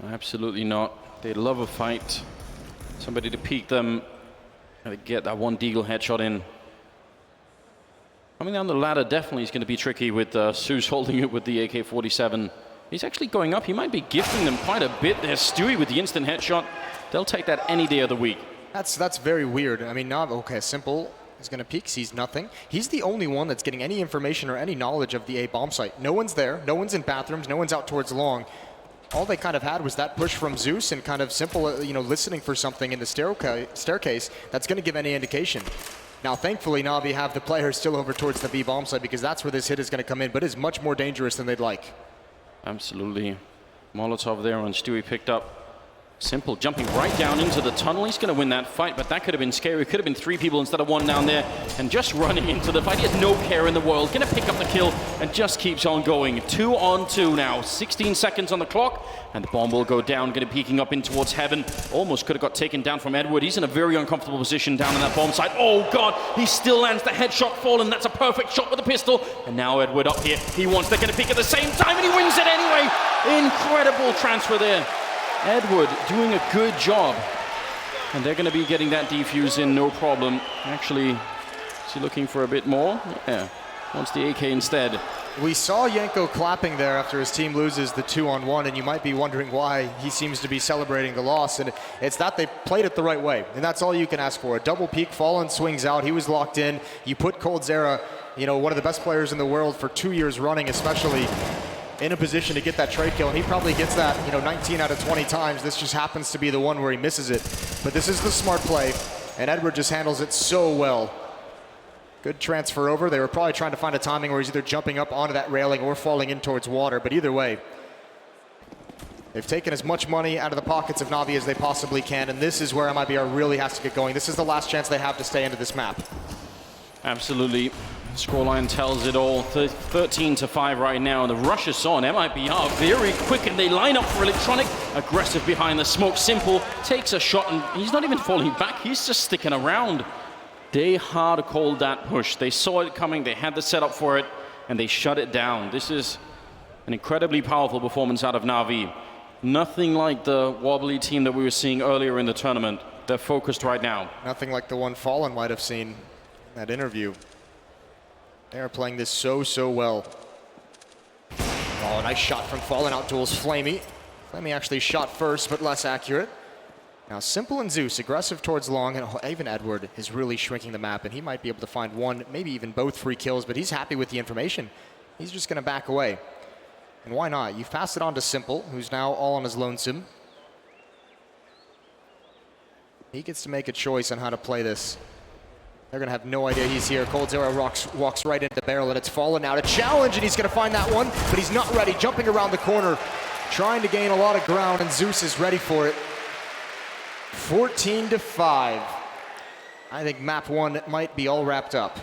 Absolutely not. They love a fight. Somebody to peek them. Gotta get that one deagle headshot in. Coming down the ladder definitely is going to be tricky with Zeus holding it with the AK-47. He's actually going up. He might be gifting them quite a bit. There's Stewie with the instant headshot. They'll take that any day of the week. That's very weird. I mean, NaVi, okay, Simple is going to peek, sees nothing. He's the only one that's getting any information or any knowledge of the A bomb site. No one's there. No one's in bathrooms. No one's out towards long. All they kind of had was that push from Zeus and kind of Simple, you know, listening for something in the staircase that's going to give any indication. Now, thankfully, NaVi have the players still over towards the B bomb site because that's where this hit is going to come in, but it's much more dangerous than they'd like. Absolutely. Molotov there on Stewie picked up. Simple jumping right down into the tunnel. He's going to win that fight, but that could have been scary. It could have been 3 people instead of 1 down there. And just running into the fight. He has no care in the world. Going to pick up the kill and just keeps on going. 2 on 2 now. 16 seconds on the clock. And the bomb will go down. Going to be peeking up in towards heaven. Almost could have got taken down from Edward. He's in a very uncomfortable position down in that bomb site. Oh, God. He still lands the headshot fallen. That's a perfect shot with a pistol. And now Edward up here. He wants to get a peek at the same time, and he wins it anyway. Incredible transfer there. Edward doing a good job. And they're going to be getting that defuse in, no problem. Actually, is he looking for a bit more? Yeah, wants the AK instead. We saw Yanko clapping there after his team loses the 2-on-1, and you might be wondering why he seems to be celebrating the loss. And it's that they played it the right way, and that's all you can ask for. A double peek, Fallen swings out, he was locked in. You put Coldzera, you know, one of the best players in the world for 2 years running, especially, in a position to get that trade kill, and he probably gets that, you know, 19 out of 20 times. This just happens to be the one where he misses it. But this is the smart play, and Edward just handles it so well. Good transfer over. They were probably trying to find a timing where he's either jumping up onto that railing or falling in towards water, but either way, they've taken as much money out of the pockets of NaVi as they possibly can, and this is where MiBR really has to get going. This is the last chance they have to stay into this map. Absolutely. Scoreline tells it all. 13-5 right now, and the rush is on. MiBR very quick, and they line up for Electronic. Aggressive behind the smoke. Simple takes a shot, and he's not even falling back. He's just sticking around. They hard called that push. They saw it coming. They had the setup for it, and they shut it down. This is an incredibly powerful performance out of NaVi. Nothing like the wobbly team that we were seeing earlier in the tournament. They're focused right now. Nothing like the one Fallen might have seen in that interview. They're playing this so well. Oh, nice shot from Fallen, out duels Flamey. Flamey actually shot first, but less accurate. Now Simple and Zeus aggressive towards long, and even Edward is really shrinking the map, and he might be able to find one, maybe even both free kills, but he's happy with the information. He's just gonna back away. And why not? You've passed it on to Simple, who's now all on his lonesome. He gets to make a choice on how to play this. They're going to have no idea he's here. Coldzera walks right into the barrel, and it's Fallen now to challenge, and he's going to find that one, but he's not ready. Jumping around the corner, trying to gain a lot of ground, and Zeus is ready for it. 14-5. I think map 1 might be all wrapped up.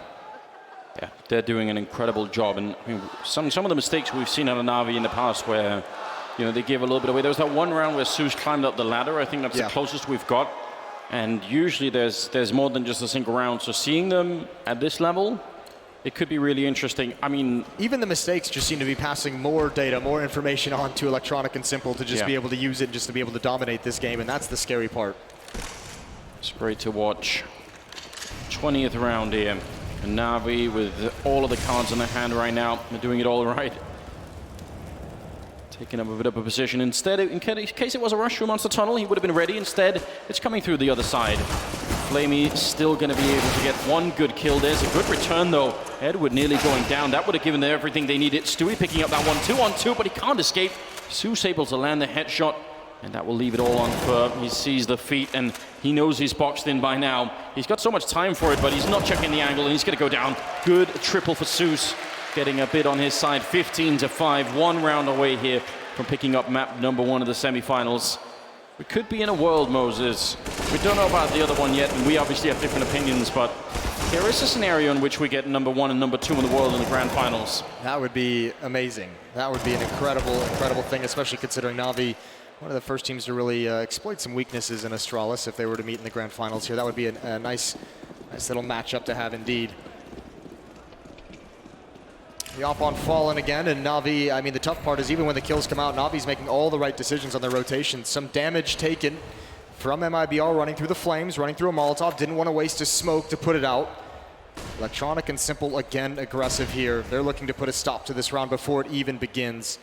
Yeah, they're doing an incredible job, and I mean, some of the mistakes we've seen out of NaVi in the past where, you know, they gave a little bit away. There was that one round where Zeus climbed up the ladder. I think that's the closest we've got. And usually there's more than just a single round. So seeing them at this level, it could be really interesting. I mean, even the mistakes just seem to be passing more data, more information on to Electronic and Simple to just be able to use it, just to be able to dominate this game, and that's the scary part. It's great to watch. 20th round here. And NaVi with all of the cards in their hand right now. They're doing it all right. Taking up a bit of a position. Instead, in case it was a rush through Monster Tunnel, he would have been ready. Instead, it's coming through the other side. Flamey still going to be able to get one good kill. There's a good return, though. Edward nearly going down. That would have given them everything they needed. Stewie picking up that one, 2-on-2, but he can't escape. Zeus able to land the headshot, and that will leave it all on firm. He sees the feet, and he knows he's boxed in by now. He's got so much time for it, but he's not checking the angle, and he's going to go down. Good triple for Zeus. Getting a bit on his side, 15-5, 1 round away here from picking up map number 1 of the semifinals. We could be in a world, Moses. We don't know about the other one yet, and we obviously have different opinions, but there is a scenario in which we get number 1 and number 2 in the world in the grand finals. That would be amazing. That would be an incredible thing, especially considering NaVi, one of the first teams to really exploit some weaknesses in Astralis if they were to meet in the grand finals here. That would be a nice little matchup to have indeed. The op on Fallen again, and NaVi, I mean, the tough part is even when the kills come out, NaVi's making all the right decisions on their rotations. Some damage taken from MiBR running through the flames, running through a Molotov, didn't want to waste a smoke to put it out. Electronic and Simple again aggressive here. They're looking to put a stop to this round before it even begins.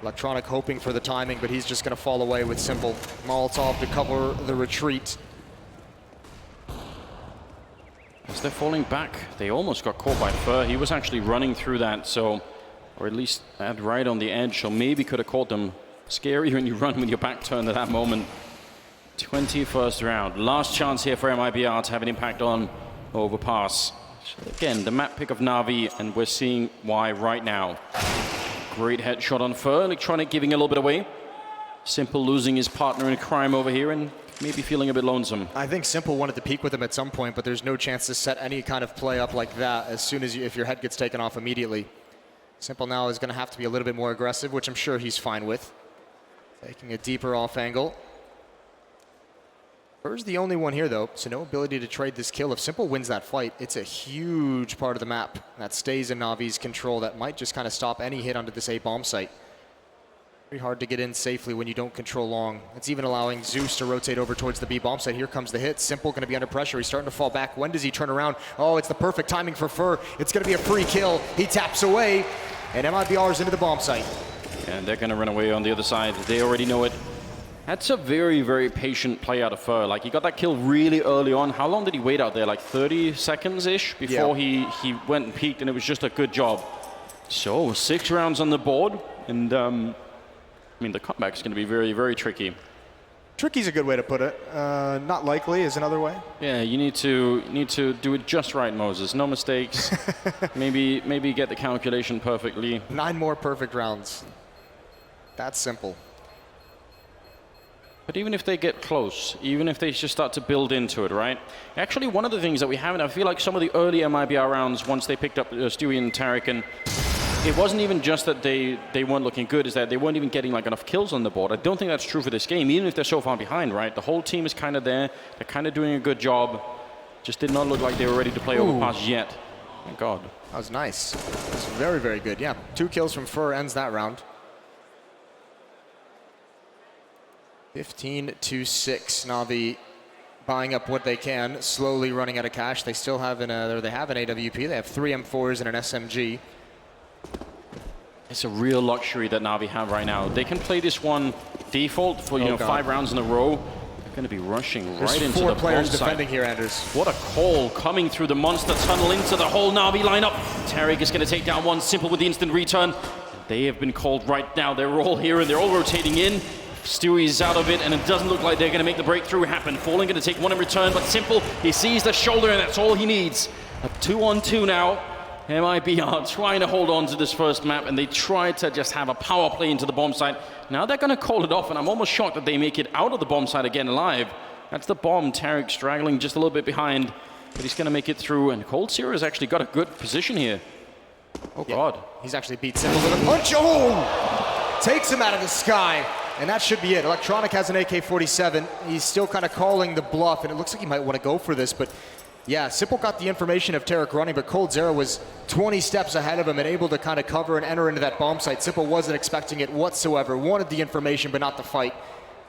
Electronic hoping for the timing, but he's just going to fall away with Simple. Molotov to cover the retreat. As they're falling back, they almost got caught by Fur. He was actually running through that, so, or at least at right on the edge, so maybe could have caught them. Scary when you run with your back turned at that moment. 21st round. Last chance here for MiBR to have an impact on Overpass. Again, the map pick of NaVi, and we're seeing why right now. Great headshot on Fur. Electronic giving a little bit away. Simple losing his partner in crime over here and maybe feeling a bit lonesome. I think Simple wanted to peek with him at some point, but there's no chance to set any kind of play up like that as soon as if your head gets taken off immediately. Simple now is going to have to be a little bit more aggressive, which I'm sure he's fine with. Taking a deeper off angle. Fur's the only one here, though, so no ability to trade this kill. If Simple wins that fight, it's a huge part of the map that stays in NaVi's control that might just kind of stop any hit onto this A bomb site. Very hard to get in safely when you don't control long. It's even allowing Zeus to rotate over towards the B bomb site. Here comes the hit. Simple going to be under pressure. He's starting to fall back. When does he turn around? Oh, it's the perfect timing for Fur. It's going to be a free kill. He taps away, and MiBR is into the bomb site. And they're going to run away on the other side. They already know it. That's a very, very patient play out of Fur. Like, he got that kill really early on. How long did he wait out there? Like 30 seconds-ish before he went and peeked, and it was just a good job. So, 6 rounds on the board, and I mean, the comeback's going to be very, very tricky. Tricky's a good way to put it. Not likely is another way. Yeah, you need to do it just right, Moses. No mistakes. maybe get the calculation perfectly. 9 more perfect rounds. That's simple. But even if they get close, even if they just start to build into it, right? Actually, one of the things that we haven't, I feel like some of the early MiBR rounds, once they picked up Stewie and Tarek, and it wasn't even just that they weren't looking good, is that they weren't even getting like enough kills on the board. I don't think that's true for this game, even if they're so far behind, right? The whole team is kind of there. They're kind of doing a good job. Just did not look like they were ready to play Overpass yet. Thank God. That was nice. That was very, very good. Yeah, 2 kills from Fur ends that round. 15-6. NaVi buying up what they can, slowly running out of cash. They still have an AWP. They have 3 M4s and an SMG. It's a real luxury that NaVi have right now. They can play this one default for 5 rounds in a row. They're going to be rushing right into the 4 players bomb defending site. here, Anders. What a call coming through the monster tunnel into the whole NaVi lineup. Tarek is going to take down one. Simple with the instant return. They have been called right now. They're all here and they're all rotating in. Stewie's out of it, and it doesn't look like they're going to make the breakthrough happen. Falling going to take one in return, but Simple, he sees the shoulder, and that's all he needs. A 2-on-2 now. MiBR trying to hold on to this first map, and they tried to just have a power play into the bomb site. Now they're going to call it off, and I'm almost shocked that they make it out of the bomb site again alive. That's the bomb. Tarek straggling just a little bit behind, but he's going to make it through, and Cold Zero has actually got a good position here. Oh, God. He's actually beat Simple with a punch. Oh! Takes him out of the sky. And that should be it. Electronic has an AK-47. He's still kind of calling the bluff, and it looks like he might want to go for this, but yeah, Simple got the information of Tarek running, but Cold Zero was 20 steps ahead of him and able to kind of cover and enter into that bomb site. Simple wasn't expecting it whatsoever, wanted the information, but not the fight.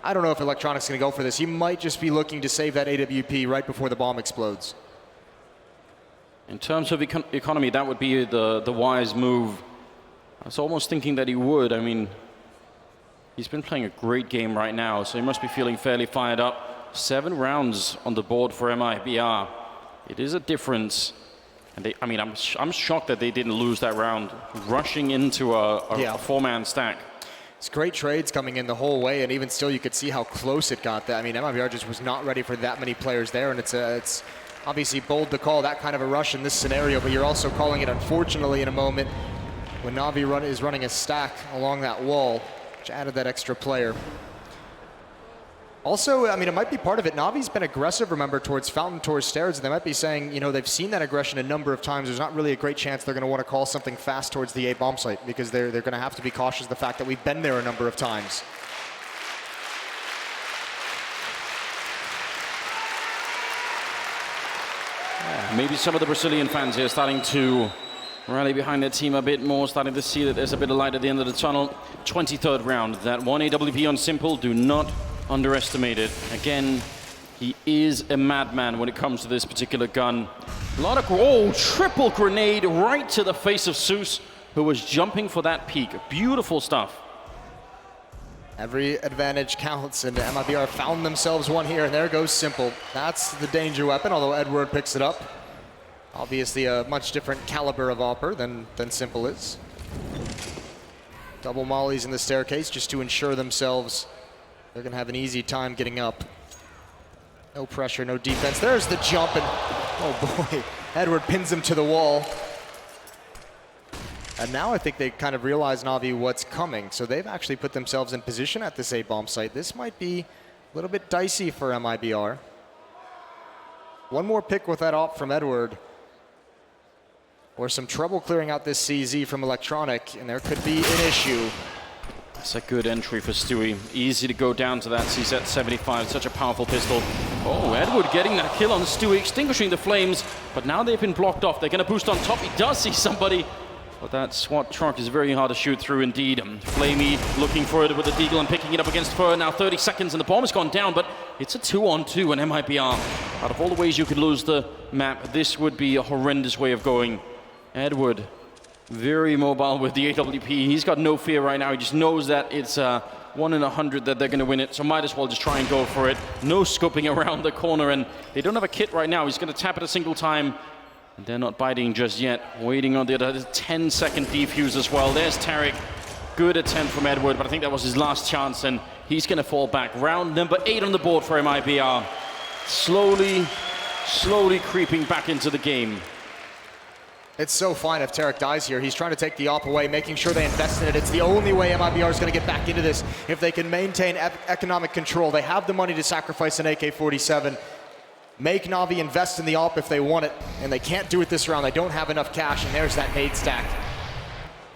I don't know if Electronic's going to go for this. He might just be looking to save that AWP right before the bomb explodes. In terms of economy, that would be the wise move. I was almost thinking that he would. I mean, he's been playing a great game right now, so he must be feeling fairly fired up. 7 rounds on the board for MiBR. It is a difference. And I'm shocked that they didn't lose that round, rushing into a 4-man stack. It's great trades coming in the whole way, and even still you could see how close it got. I mean, MiBR just was not ready for that many players there, and it's obviously bold to call that kind of a rush in this scenario, but you're also calling it, unfortunately, in a moment when NaVi is running a stack along that wall, which added that extra player. Also, I mean, it might be part of it. NaVi's been aggressive, remember, towards Fountain, towards Stairs. They might be saying, they've seen that aggression a number of times. There's not really a great chance they're going to want to call something fast towards the A bomb site because they're going to have to be cautious of the fact that we've been there a number of times. Yeah, maybe some of the Brazilian fans here starting to rally behind their team a bit more, starting to see that there's a bit of light at the end of the tunnel. 23rd round. That 1 AWP on Simple. Do not underestimate it. Again, he is a madman when it comes to this particular gun. A lot of triple grenade right to the face of Zeus, who was jumping for that peak. Beautiful stuff. Every advantage counts, and MiBR found themselves one here, and there goes Simple. That's the danger weapon, although Edward picks it up. Obviously a much different caliber of AWPer than Simple is. Double mollies in the staircase just to ensure themselves they're gonna have an easy time getting up. No pressure, no defense. There's the jump, and oh boy, Edward pins him to the wall. And now I think they kind of realize, NaVi, what's coming. So they've actually put themselves in position at this A-bomb site. This might be a little bit dicey for MiBR. One more pick with that op from Edward, or some trouble clearing out this CZ from Electronic, and there could be an issue. That's a good entry for Stewie. Easy to go down to that CZ-75, such a powerful pistol. Oh, Edward getting that kill on Stewie, extinguishing the flames, but now they've been blocked off. They're gonna boost on top. He does see somebody, but that SWAT truck is very hard to shoot through indeed. Flamey looking for it with the Deagle and picking it up against Fur. Now 30 seconds and the bomb has gone down, but it's a 2-on-2 and MiBR. Out of all the ways you could lose the map, this would be a horrendous way of going. Edward, very mobile with the AWP. He's got no fear right now. He just knows that it's 1 in 100 that they're going to win it, so might as well just try and go for it. No scoping around the corner, and they don't have a kit right now. He's going to tap it a single time. They're not biting just yet. Waiting on the other 10-second defuse as well. There's Tarek. Good attempt from Edward, but I think that was his last chance, and he's going to fall back. Round number 8 on the board for MiBR. Slowly creeping back into the game. It's so fine if Tarek dies here. He's trying to take the op away, making sure they invest in it. It's the only way MiBR is going to get back into this. If they can maintain economic control, they have the money to sacrifice an AK-47. Make NaVi invest in the op if they want it, and they can't do it this round. They don't have enough cash, and there's that nade stack.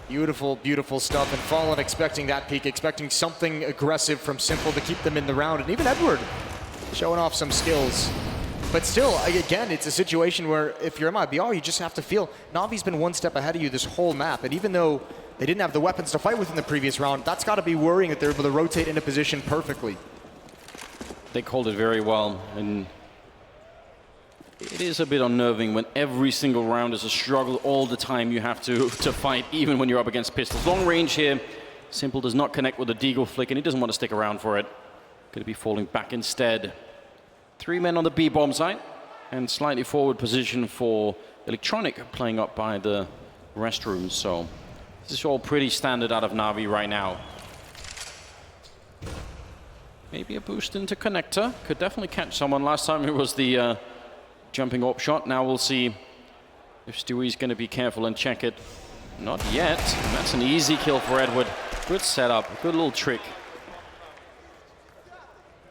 Beautiful, beautiful stuff, and Fallen expecting that peak, expecting something aggressive from Simple to keep them in the round, and even Edward showing off some skills. But still, again, it's a situation where if you're MiBR, you just have to feel NaVi's been one step ahead of you this whole map, and even though they didn't have the weapons to fight with in the previous round, that's got to be worrying that they're able to rotate into position perfectly. They called it very well, and it is a bit unnerving when every single round is a struggle all the time. You have to fight, even when you're up against pistols. Long range here. Simple does not connect with the Deagle flick, and he doesn't want to stick around for it. Going to be falling back instead. 3 men on the B-bomb site, and slightly forward position for Electronic, playing up by the restrooms. So this is all pretty standard out of NaVi right now. Maybe a boost into connector. Could definitely catch someone. Last time it was the jumping AWP shot. Now we'll see if Stewie's going to be careful and check it. Not yet. And that's an easy kill for Edward. Good setup. Good little trick.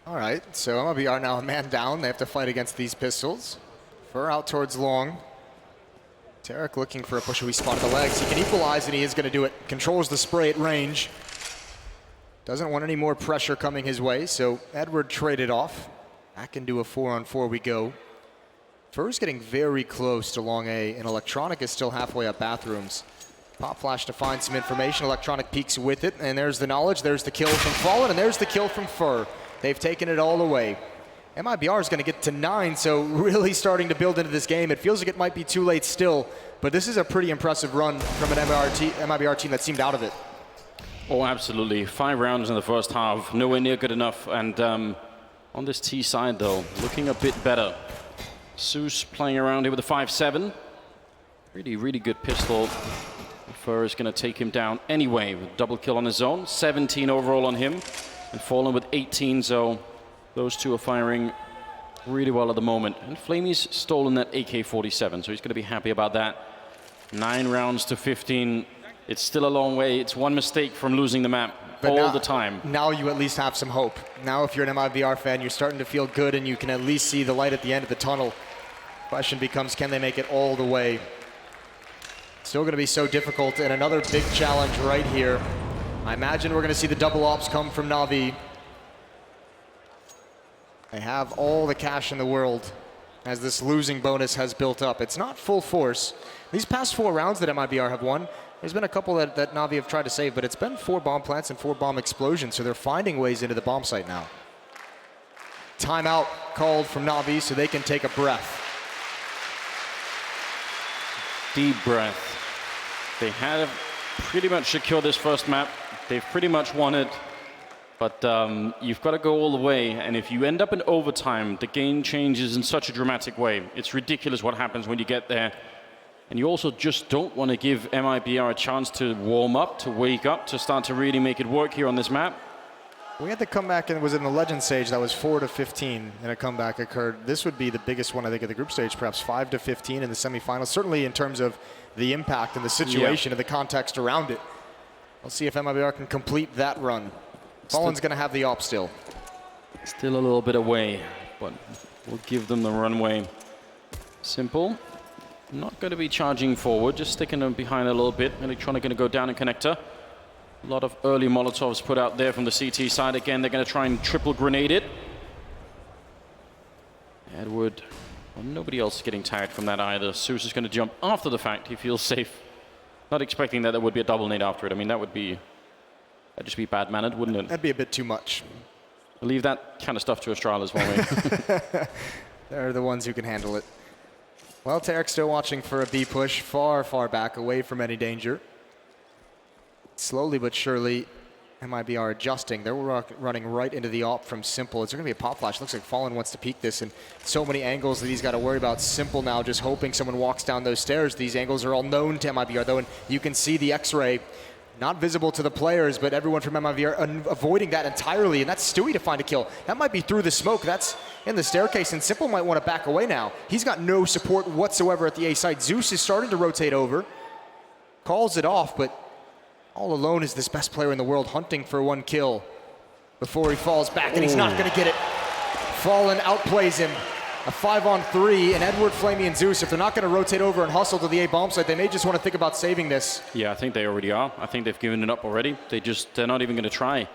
All right, so MiBR now a man down. They have to fight against these pistols. Fur out towards long. Tarek looking for a push. We spot the legs. He can equalize, and he is going to do it. Controls the spray at range. Doesn't want any more pressure coming his way, so Edward traded off. Back into a 4-on-4 we go. Fur's getting very close to long A, and Electronic is still halfway up bathrooms. Pop flash to find some information. Electronic peeks with it, and there's the knowledge. There's the kill from Fallen, and there's the kill from Fur. They've taken it all away. MiBR is going to get to 9, so really starting to build into this game. It feels like it might be too late still, but this is a pretty impressive run from an MiBR team that seemed out of it. Oh, absolutely. 5 rounds in the first half, nowhere near good enough. And on this T side, though, looking a bit better. Zeus playing around here with a 5-7. Really, really good pistol. Fur is going to take him down anyway with double kill on his own. 17 overall on him. And Fallen with 18, so those two are firing really well at the moment. And Flamey's stolen that AK-47, so he's going to be happy about that. 9 rounds to 15. It's still a long way. It's one mistake from losing the map all the time. Now you at least have some hope. Now if you're an MiBR fan, you're starting to feel good, and you can at least see the light at the end of the tunnel. Question becomes, can they make it all the way? Still going to be so difficult, and another big challenge right here. I imagine we're going to see the double ops come from NaVi. They have all the cash in the world as this losing bonus has built up. It's not full force. These past 4 rounds that MiBR have won, there's been a couple that NaVi have tried to save, but it's been 4 bomb plants and 4 bomb explosions, so they're finding ways into the bomb site now. Timeout called from NaVi so they can take a breath. Deep breath. They had pretty much secured this first map. They've pretty much won it. But you've got to go all the way, and if you end up in overtime, the game changes in such a dramatic way. It's ridiculous what happens when you get there. And you also just don't want to give MiBR a chance to warm up, to wake up, to start to really make it work here on this map. We had the comeback, and it was in the Legend stage that was 4-15, and a comeback occurred. This would be the biggest one, I think, of the group stage, perhaps 5-15 in the semifinals, certainly in terms of the impact and the situation and the context around it. We'll see if MiBR can complete that run. Fallen's going to have the op still. Still a little bit away, but we'll give them the runway. Simple. Not going to be charging forward, just sticking them behind a little bit. Electronic going to go down in connector. A lot of early Molotovs put out there from the CT side. Again, they're going to try and triple grenade it. Edward, well, nobody else is getting tagged from that either. Zeus is going to jump after the fact. He feels safe. Not expecting that there would be a double nade after it. I mean, that'd just be bad-mannered, wouldn't it? That'd be a bit too much. We'll leave that kind of stuff to Astralis, won't we? They're the ones who can handle it. Well, Tarek still watching for a B push, far, far back, away from any danger. Slowly but surely, MiBR adjusting. They're running right into the op from Simple. It's going to be a pop flash. Looks like Fallen wants to peek this, and so many angles that he's got to worry about. Simple now just hoping someone walks down those stairs. These angles are all known to MiBR, though, and you can see the X-ray. Not visible to the players, but everyone from MiBR avoiding that entirely, and that's Stewie to find a kill. That might be through the smoke. That's in the staircase, and Simple might want to back away now. He's got no support whatsoever at the A side. Zeus is starting to rotate over. Calls it off, but all alone is this best player in the world hunting for one kill before he falls back, and he's not going to get it. Fallen outplays him. A 5-on-3, and Edward, Flamey, and Zeus, if they're not going to rotate over and hustle to the A bomb site, they may just want to think about saving this. Yeah, I think they already are. I think they've given it up already. They're not even going to try.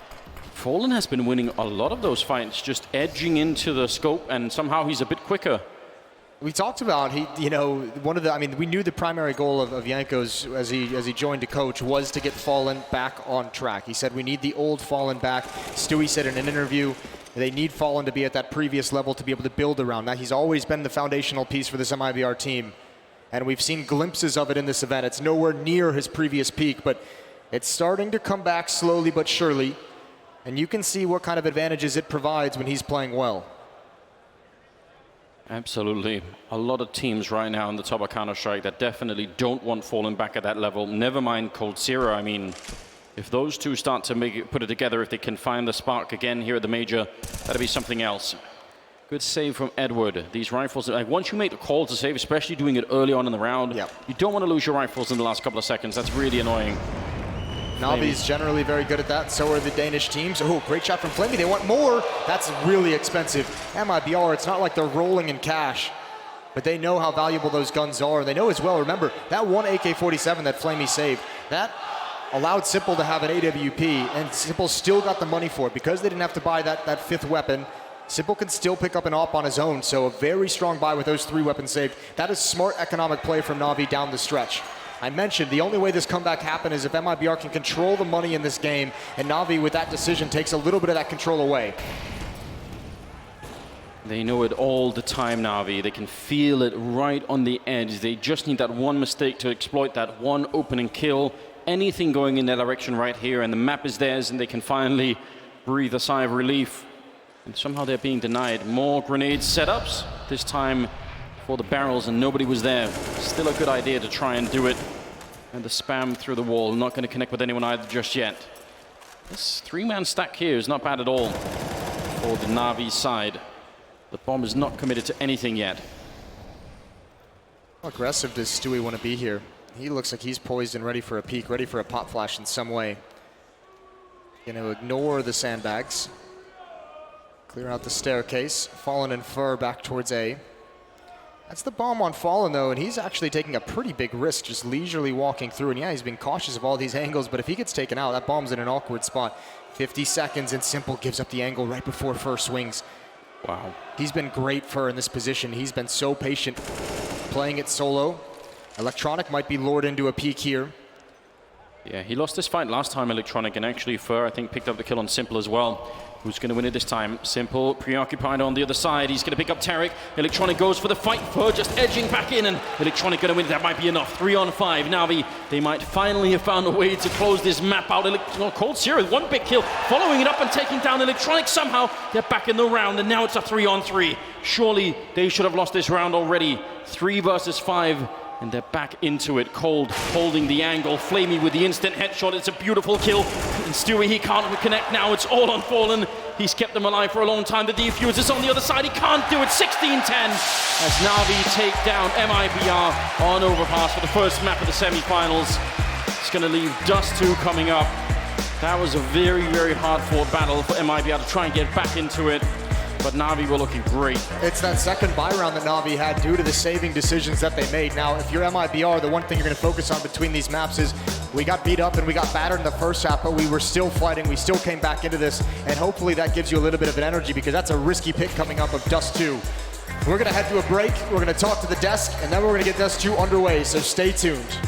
Fallen has been winning a lot of those fights, just edging into the scope, and somehow he's a bit quicker. We talked about we knew the primary goal of Yanko's as he joined to coach was to get Fallen back on track. He said we need the old Fallen back. Stewie said in an interview they need Fallen to be at that previous level to be able to build around that. He's always been the foundational piece for this MiBR team, and we've seen glimpses of it in this event. It's nowhere near his previous peak, but it's starting to come back slowly but surely, and you can see what kind of advantages it provides when he's playing well. Absolutely. A lot of teams right now on the top of Counter-Strike that definitely don't want Fallen back at that level. Never mind Cold Zero. I mean, if those two start to put it together, if they can find the spark again here at the Major, that'll be something else. Good save from Edward. These rifles, like once you make the call to save, especially doing it early on in the round, you don't want to lose your rifles in the last couple of seconds. That's really annoying. NaVi's generally very good at that. So are the Danish teams. Oh, great shot from Flamey. They want more. That's really expensive. MiBR, it's not like they're rolling in cash, but they know how valuable those guns are. They know as well, remember, that one AK-47 that Flamey saved, that allowed Simple to have an AWP, and Simple still got the money for it. Because they didn't have to buy that fifth weapon, Simple can still pick up an op on his own. So a very strong buy with those 3 weapons saved. That is smart economic play from NaVi down the stretch. I mentioned the only way this comeback happened is if MiBR can control the money in this game, and NaVi with that decision takes a little bit of that control away. They know it all the time, NaVi. They can feel it right on the edge. They just need that one mistake to exploit that one opening kill. Anything going in that direction right here, and the map is theirs, and they can finally breathe a sigh of relief. And somehow they're being denied. More grenade setups, this time for the barrels, and nobody was there. Still a good idea to try and do it. And the spam through the wall, not going to connect with anyone either just yet. This 3-man stack here is not bad at all for the NaVi side. The bomb is not committed to anything yet. How aggressive does Stewie want to be here? He looks like he's poised and ready for a peek, ready for a pop flash in some way. Going to ignore the sandbags. Clear out the staircase. Fallen and Fur back towards A. That's the bomb on Fallen, though, and he's actually taking a pretty big risk, just leisurely walking through. And yeah, he's been cautious of all these angles, but if he gets taken out, that bomb's in an awkward spot. 50 seconds, and Simple gives up the angle right before Fur swings. Wow. He's been great, Fur, in this position. He's been so patient playing it solo. Electronic might be lured into a peek here. Yeah, he lost this fight last time, Electronic, and actually Fur, I think, picked up the kill on Simple as well. Who's going to win it this time? Simple, preoccupied on the other side. He's going to pick up Tarek. Electronic goes for the fight. Fur just edging back in, and Electronic going to win. That might be enough. 3 on 5. NaVi, they might finally have found a way to close this map out. Cold Zero with 1 big kill, following it up and taking down Electronic. Somehow, they're back in the round, and now it's a 3 on 3. Surely, they should have lost this round already. 3 versus 5. And they're back into it. Cold holding the angle. Flamey with the instant headshot. It's a beautiful kill. And Stewie, he can't connect now. It's all on Fallen. He's kept them alive for a long time. The defuse is on the other side. He can't do it. 16-10 as NaVi take down MiBR on Overpass for the first map of the semi-finals. It's going to leave Dust 2 coming up. That was a very, very hard-fought battle for MiBR to try and get back into it. But NaVi were looking great. It's that second buy round that NaVi had due to the saving decisions that they made. Now, if you're MiBR, the one thing you're going to focus on between these maps is we got beat up and we got battered in the first half, but we were still fighting. We still came back into this, and hopefully that gives you a little bit of an energy because that's a risky pick coming up of Dust 2. We're going to head to a break. We're going to talk to the desk, and then we're going to get Dust 2 underway, so stay tuned.